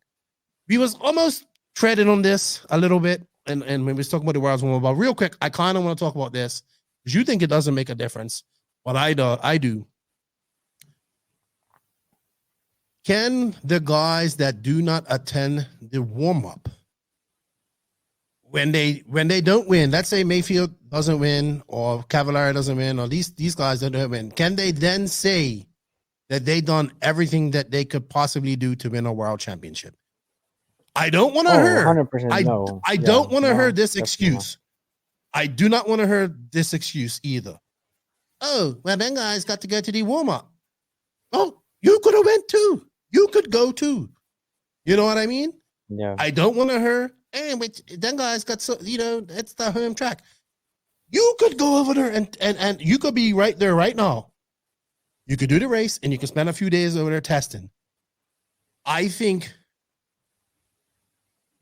We was almost treading on this a little bit. And when we was talking about the World's Warmup, but real quick, I kind of want to talk about this because you think it doesn't make a difference. But I do. Can the guys that do not attend the warm-up, when they don't win, let's say Mayfield doesn't win or Cavallari doesn't win, or these guys don't win, can they then say that they done everything that they could possibly do to win a world championship? I don't want to hear. 100% no. I don't want to hear this excuse. I do not want to hear this excuse either. Oh, well, then guys got to go to the warm-up. Oh, you could have went too. You could go too. You know what I mean? Yeah. I don't want to hear, hey, but then guys got so, it's the home track. You could go over there and you could be right there right now. You could do the race and you can spend a few days over there testing. I think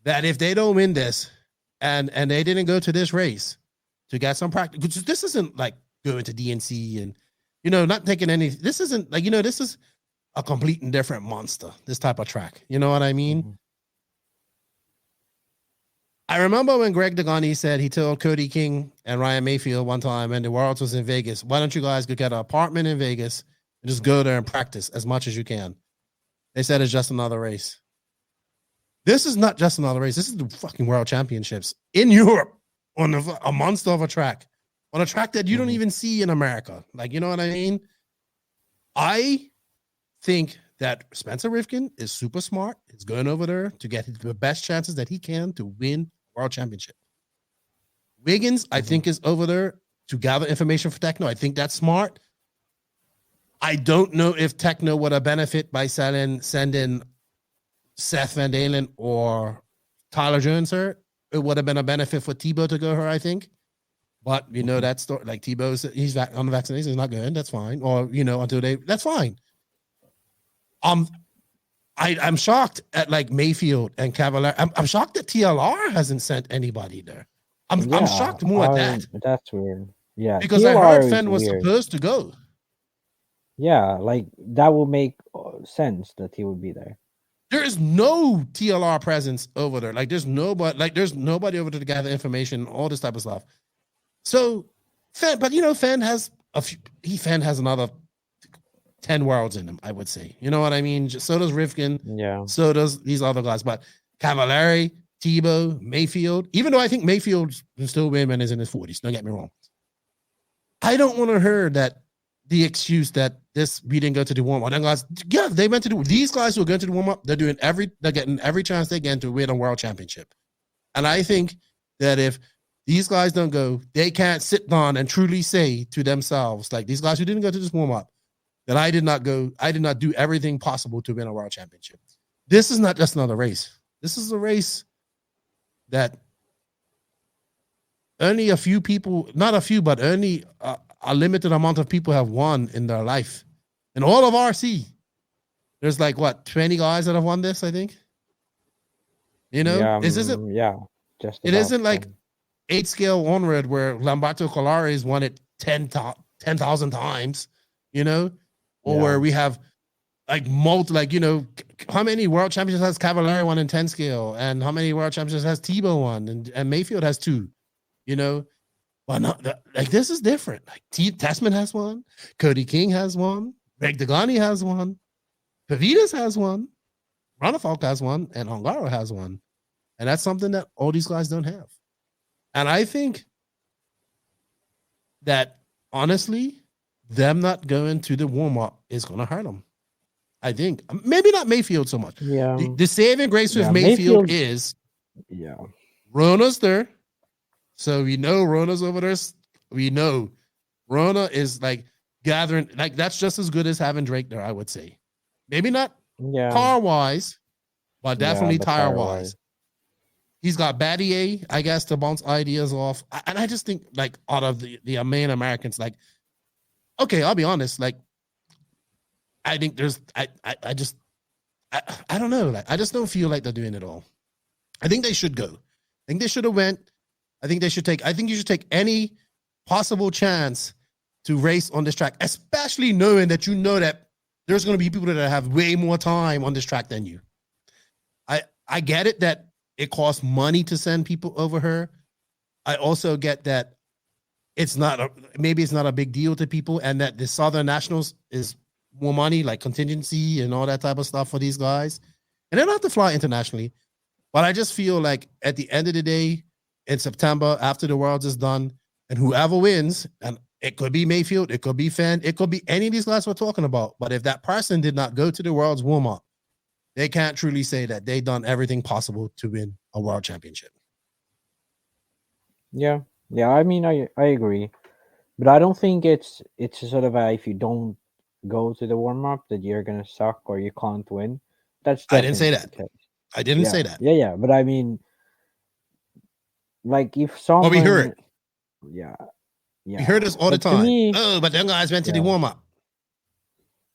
that if they don't win this and they didn't go to this race to get some practice, because this isn't like going to DNC and, not taking any, this isn't like, this is a complete and different monster, this type of track. You know what I mean? Mm-hmm. I remember when Greg Degani said he told Cody King and Ryan Mayfield one time when the Worlds was in Vegas, why don't you guys go get an apartment in Vegas and just go there and practice as much as you can? They said it's just another race. This is not just another race. This is the fucking World Championships in Europe on a monster of a track, on a track that you don't even see in America. Like, you know what I mean? I think that Spencer Rifkin is super smart. He's going over there to get the best chances that he can to win World Championship. Wiggins, I think, is over there to gather information for Techno. I think that's smart. I don't know if Techno would have benefit by sending Seth Van Dalen or Tyler Jones her. It would have been a benefit for Tebow to go her, I think. But that story, like Tebow's, he's on the vaccination, he's not good. That's fine. Or until that's fine. I'm shocked at like Mayfield and Cavallari. I'm shocked that TLR hasn't sent anybody there. I'm shocked more at that. That's weird. Yeah, because TLR I heard Fenn was supposed to go. Yeah, like that will make sense that he would be there. There is no TLR presence over there. Like there's nobody over there to gather information, all this type of stuff. So, Fenn has Fenn has another 10 worlds in him, I would say. You know what I mean? So does Rifkin. Yeah. So does these other guys. But Cavallari, Tebow, Mayfield, even though I think Mayfield can still win when he's in his 40s. Don't get me wrong. I don't want to hear that the excuse that we didn't go to the warm-up. Guys, yeah, they went to these guys who are going to the warm-up, they're getting every chance they get to win a world championship. And I think that if these guys don't go, they can't sit down and truly say to themselves, like these guys who didn't go to this warm-up, that I did not do everything possible to win a world championship. This is not just another race. This is a race that only a few people, not a few, but only a limited amount of people have won in their life. In all of RC, there's like, 20 guys that have won this, I think? You know? Yeah, This isn't, just it isn't like 8 scale onward where Lamberto Colares won it 10,000 times, you know? Or where we have like how many world championships has Cavallari won in 10 scale? And how many world championships has Tebow won? And Mayfield has 2, you know? But not like this is different. Like Tessman has one, Cody King has one, Greg Degani has one, Pavitas has one, Ronnefalk has one, and Ongaro has one. And that's something that all these guys don't have. And I think that honestly, them not going to the warm-up is going to hurt them. I think maybe not Mayfield so much. Yeah. The saving grace with Mayfield is Rona's there. So we know Rona's over there. We know Rona is like gathering, like that's just as good as having Drake there, I would say. Maybe not car-wise, but definitely tire-wise. He's got Battier, I guess, to bounce ideas off. And I just think, like, out of the main Americans, like, okay, I'll be honest, like, I think there's, I don't know. Like, I just don't feel like they're doing it all. I think they should go. I think they should have went. I think you should take any possible chance to race on this track, especially knowing that that there's going to be people that have way more time on this track than you. I get it that it costs money to send people over here. I also get that maybe it's not a big deal to people, and that the Southern Nationals is more money, like contingency and all that type of stuff for these guys. And they don't have to fly internationally. But I just feel like at the end of the day, in September, after the Worlds is done, and whoever wins, and it could be Mayfield, it could be Fenn, it could be any of these guys we're talking about. But if that person did not go to the Worlds warm-up, they can't truly say that they done everything possible to win a world championship. Yeah. I mean, I agree, but I don't think it's sort of if you don't go to the warm-up that you're gonna suck or you can't win. I didn't say that. I didn't say that. Yeah. But I mean, like if someone, well, we heard it. Yeah. We heard this all the time. But them guys went to the warm-up.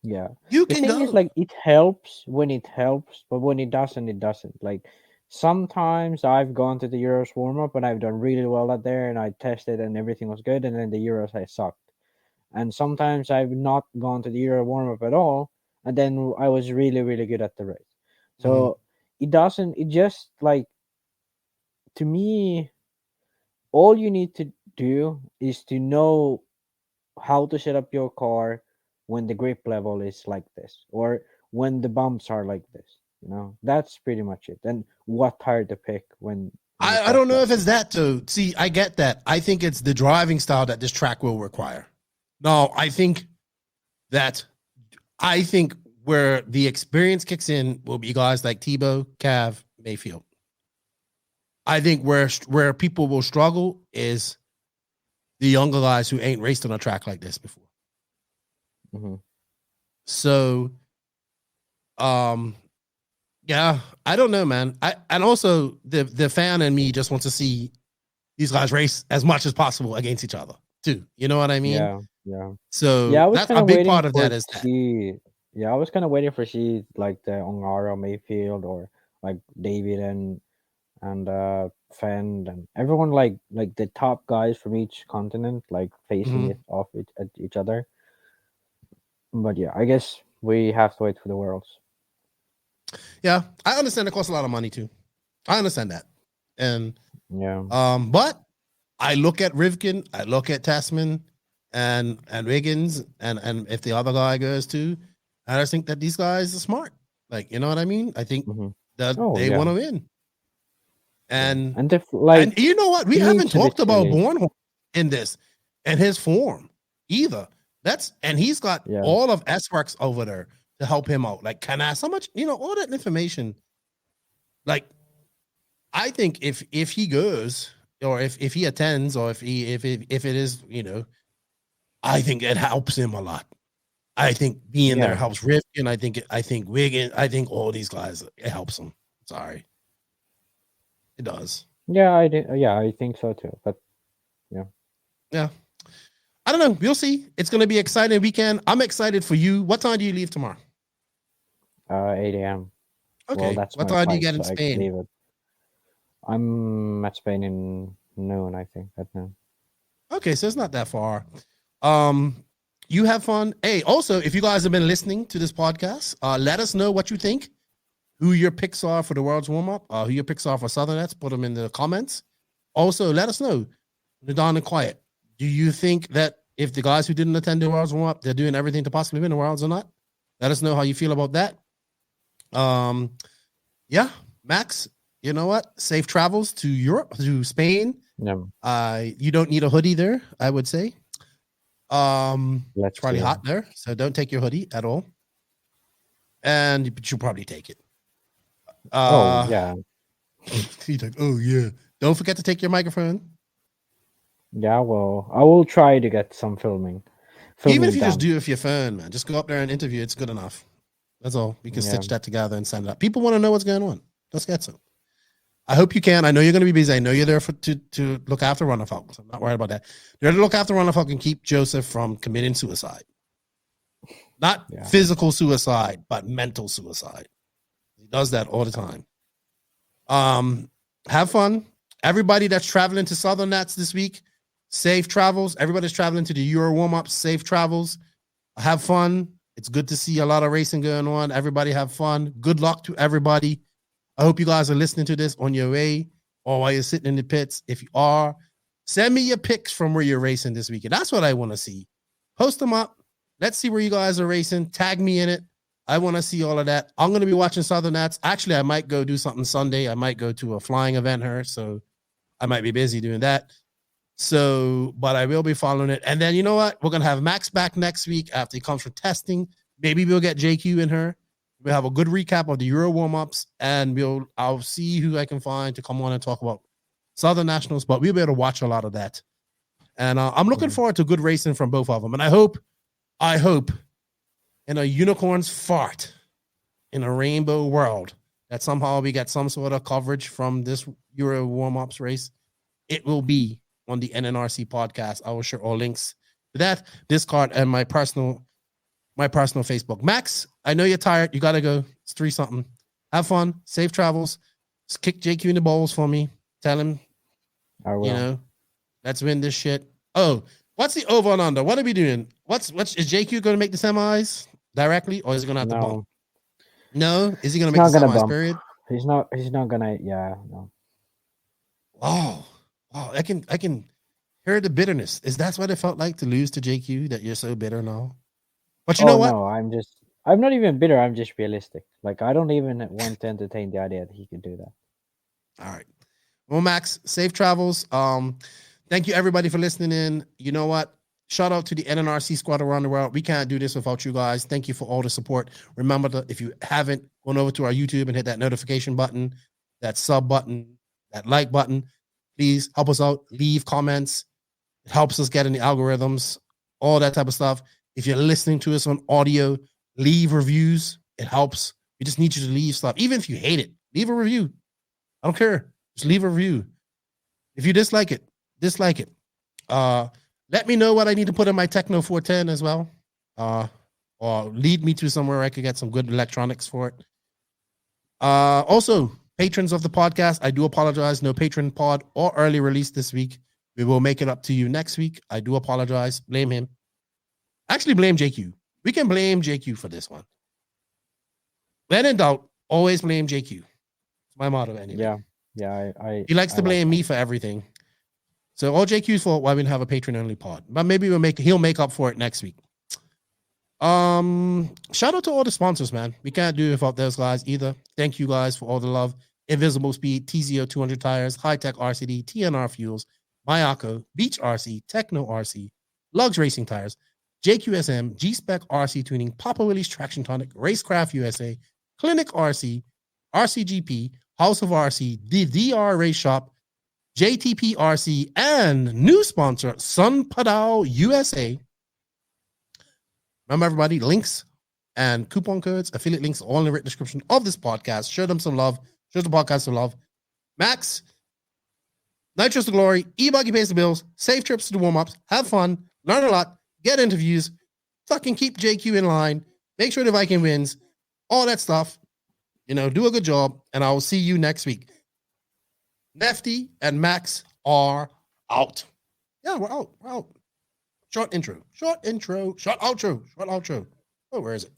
Yeah. You the can thing go. is, like, it helps when it helps, but when it doesn't, it doesn't. Like, sometimes I've gone to the Euros warm-up and I've done really well out there and I tested and everything was good, and then the Euros I sucked. And sometimes I've not gone to the Euro warm-up at all, and then I was really, really good at the race. So it just, like, to me, all you need to do is to know how to set up your car when the grip level is like this, or when the bumps are like this. You know, that's pretty much it. And what tire to pick when I don't know if it's that too. See, I get that. I think it's the driving style that this track will require. No, I think where the experience kicks in will be guys like Tebow, Cav, Mayfield. I think where people will struggle is the younger guys who ain't raced on a track like this before. So, yeah, I don't know, man. And also the fan in me just wants to see these guys race as much as possible against each other too. You know what I mean? Yeah. So that's a big part of that is that. Yeah, I was kind of waiting for like the Ongaro, Mayfield, or like David and Fenn and everyone, like the top guys from each continent, like facing it off at each other. But yeah, I guess we have to wait for the Worlds. Yeah, I understand it costs a lot of money too. I understand that. And but I look at Rivkin, I look at Tasman and Wiggins, and if the other guy goes too, I just think that these guys are smart. Like, you know what I mean? I think that they want to win. And you know what? We haven't talked about Bornholm in this and his form either. And he's got all of S-Works over there to help him out. Like, can I so much, all that information. Like, I think if he goes, or if he attends, or if it is, I think it helps him a lot. I think being there helps Rifkin. I think Wiggins. I think all these guys, it helps them. Sorry, it does. Yeah, I think so too. But yeah. I don't know. We'll see. It's going to be an exciting weekend. I'm excited for you. What time do you leave tomorrow? 8 a.m. Okay. Well, what time do you get in Spain? I'm at Spain in noon, I think, at noon. Okay, so it's not that far. You have fun. Hey, also, if you guys have been listening to this podcast, let us know what you think, who your picks are for the World's Warm-Up, who your picks are for Southern Nets. Put them in the comments. Also, let us know, the Don and Quiet. Do you think that if the guys who didn't attend the World's Warm-Up, they're doing everything to possibly win the Worlds or not? Let us know how you feel about that. Yeah, Max, you know what? Safe travels to Europe, to Spain. Yeah. You don't need a hoodie there, I would say. It's probably hot there, so don't take your hoodie at all. And you should probably take it. Yeah. He's like, oh yeah. Don't forget to take your microphone. Yeah, well, I will try to get some filming Even if you just do it with your phone, man, just go up there and interview. It's good enough. That's all. We can stitch that together and send it up. People want to know what's going on. Let's get some. I hope you can. I know you're going to be busy. I know you're there to look after Ronnefalk. So I'm not worried about that. You're there to look after Ronnefalk and keep Joseph from committing suicide. Not physical suicide, but mental suicide. He does that all the time. Have fun. Everybody that's traveling to Southern Nats this week, safe travels. Everybody's traveling to the Euro warm-up, safe travels. Have fun. It's good to see a lot of racing going on. Everybody have fun. Good luck to everybody. I hope you guys are listening to this on your way or while you're sitting in the pits. If you are, send me your pics from where you're racing this weekend. That's what I want to see. Post them up. Let's see where you guys are racing. Tag me in it. I want to see all of that. I'm going to be watching Southern Nats. Actually, I might go do something Sunday. I might go to a flying event here, so I might be busy doing that. So, but I will be following it. And then, you know what? We're going to have Max back next week after he comes from testing. Maybe we'll get JQ in her. We'll have a good recap of the Euro warm-ups, and I'll see who I can find to come on and talk about Southern Nationals, but we'll be able to watch a lot of that. And I'm looking forward to good racing from both of them. And I hope in a unicorn's fart in a rainbow world that somehow we get some sort of coverage from this Euro warm-ups race. It will be on the NNRC podcast. I will share all links to that, Discord, and my personal Facebook. Max, I know you're tired. You got to go. It's 3-something. Have fun. Safe travels. Just kick JQ in the balls for me. Tell him, I will. Let's win this shit. Oh, what's the over and under? What are we doing? Is JQ going to make the semis directly, or is he going to have to bump? No? Is he going to make the semis, period? He's not going to, no. Oh, I can hear the bitterness. Is that what it felt like to lose to JQ, that you're so bitter now? But you know what? No, I'm not even bitter. I'm just realistic. Like, I don't even want to entertain the idea that he could do that. All right. Well, Max, safe travels. Thank you, everybody, for listening in. You know what? Shout out to the NNRC squad around the world. We can't do this without you guys. Thank you for all the support. Remember, if you haven't gone over to our YouTube and hit that notification button, that sub button, that like button, please help us out. Leave comments. It helps us get in the algorithms, all that type of stuff. If you're listening to us on audio, leave reviews. It helps. We just need you to leave stuff. Even if you hate it, leave a review. I don't care. Just leave a review. If you dislike it, dislike it. Let me know what I need to put in my Techno 410 as well. Or lead me to somewhere I could get some good electronics for it. Also, patrons of the podcast, I do apologize. No patron pod or early release this week. We will make it up to you next week. I do apologize. Blame him. Actually, blame JQ. We can blame JQ for this one. When in doubt, always blame JQ. It's my motto anyway. Yeah. He likes to blame me for everything. So all JQ's fault why we didn't have a Patreon only pod. But maybe he'll make up for it next week. Shout out to all the sponsors, man. We can't do it without those guys either. Thank you guys for all the love. Invisible Speed, TZO 200 Tires, High Tech RCD, TNR Fuels, Mayako, Beach RC, Techno RC, Lugs Racing Tires, JQSM, G-Spec RC Tuning, Papa Willie's Traction Tonic, Racecraft USA, Clinic RC, RCGP, House of RC, the DR Race Shop, JTP RC, and new sponsor, Sun Padao USA. Remember, everybody, links and coupon codes, affiliate links, all in the written description of this podcast. Show them some love. Show the podcast some love. Max, Nitros to Glory, E-Buggy pays the bills, safe trips to the warm-ups, have fun, learn a lot, get interviews, fucking keep JQ in line, make sure the Viking wins, all that stuff. You know, do a good job, and I will see you next week. Lefty and Max are out. Yeah, we're out. We're out. Short intro. Oh, where is it?